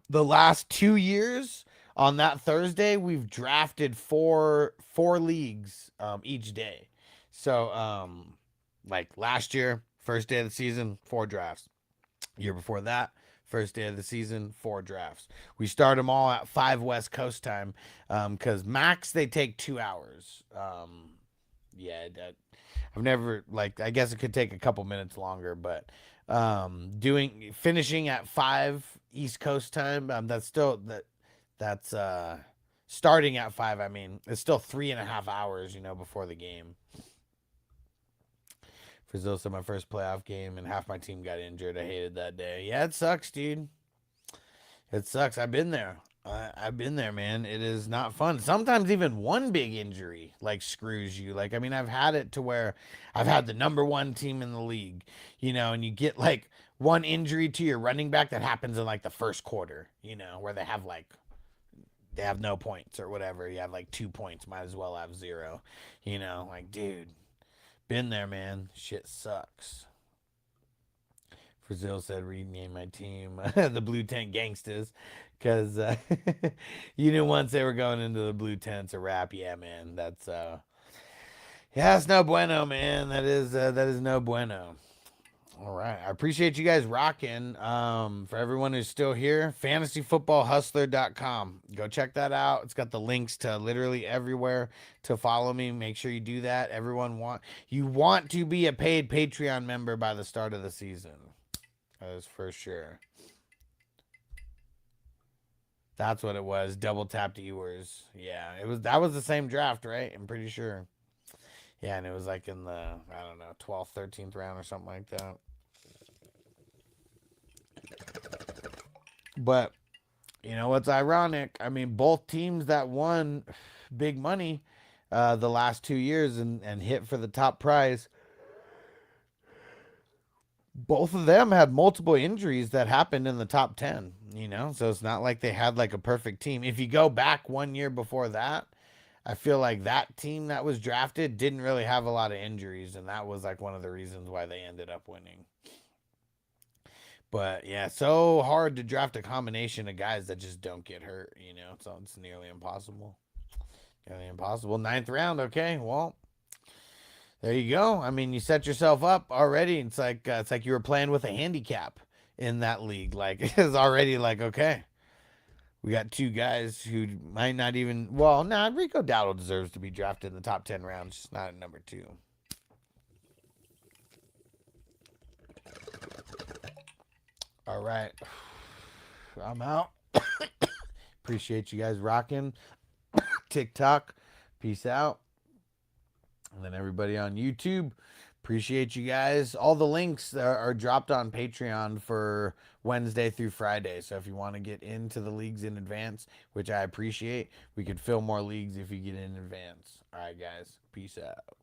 The last 2 years, on that Thursday, we've drafted four leagues each day. So, like last year, first day of the season, 4 drafts. Year before that, first day of the season, 4 drafts. We start them all at 5 West Coast time because max they take 2 hours. I've never, like, I guess it could take a couple minutes longer, but finishing at 5 East Coast time, that's starting at 5. I mean, it's still 3.5 hours, before the game. Brazil said my first playoff game and half my team got injured. I hated that day. Yeah, it sucks, dude. It sucks. I've been there. I've been there, man. It is not fun. Sometimes even one big injury like screws you. Like, I mean, I've had it to where I've had the number 1 team in the league, and you get like one injury to your running back that happens in like the first quarter, where they have no points or whatever. You have like 2 points, might as well have 0. Like, dude, been there, man. Shit sucks. Brazil said rename my team the Blue Tent Gangsters because once they were going into the blue tents a rap. Yeah, man, that's no bueno, man. That is no bueno. All right, I appreciate you guys rocking. For everyone who's still here, fantasyfootballhustler.com. Go check that out. It's got the links to literally everywhere to follow me. Make sure you do that. You want to be a paid Patreon member by the start of the season. That is for sure. That's what it was. Double tapped Ewers. Yeah, that was the same draft, right? I'm pretty sure. Yeah, and it was like in the, I don't know, 12th, 13th round or something like that. But, what's ironic? I mean, both teams that won big money the last 2 years and hit for the top prize, both of them had multiple injuries that happened in the top 10, so it's not like they had like a perfect team. If you go back 1 year before that, I feel like that team that was drafted didn't really have a lot of injuries, and that was like one of the reasons why they ended up winning. But yeah, so hard to draft a combination of guys that just don't get hurt, so it's nearly impossible. Nearly impossible. 9th round, okay, well, there you go. I mean, you set yourself up already. It's like you were playing with a handicap in that league. Like, it's already like, okay, we got 2 guys who might not even. Well, Rico Dowdle deserves to be drafted in the top 10 rounds, just not at number 2. All right. I'm out. Appreciate you guys rocking. TikTok. Peace out. And then everybody on YouTube. Appreciate you guys. All the links are dropped on Patreon for Wednesday through Friday. So if you want to get into the leagues in advance, which I appreciate, we could fill more leagues if you get in advance. All right, guys. Peace out.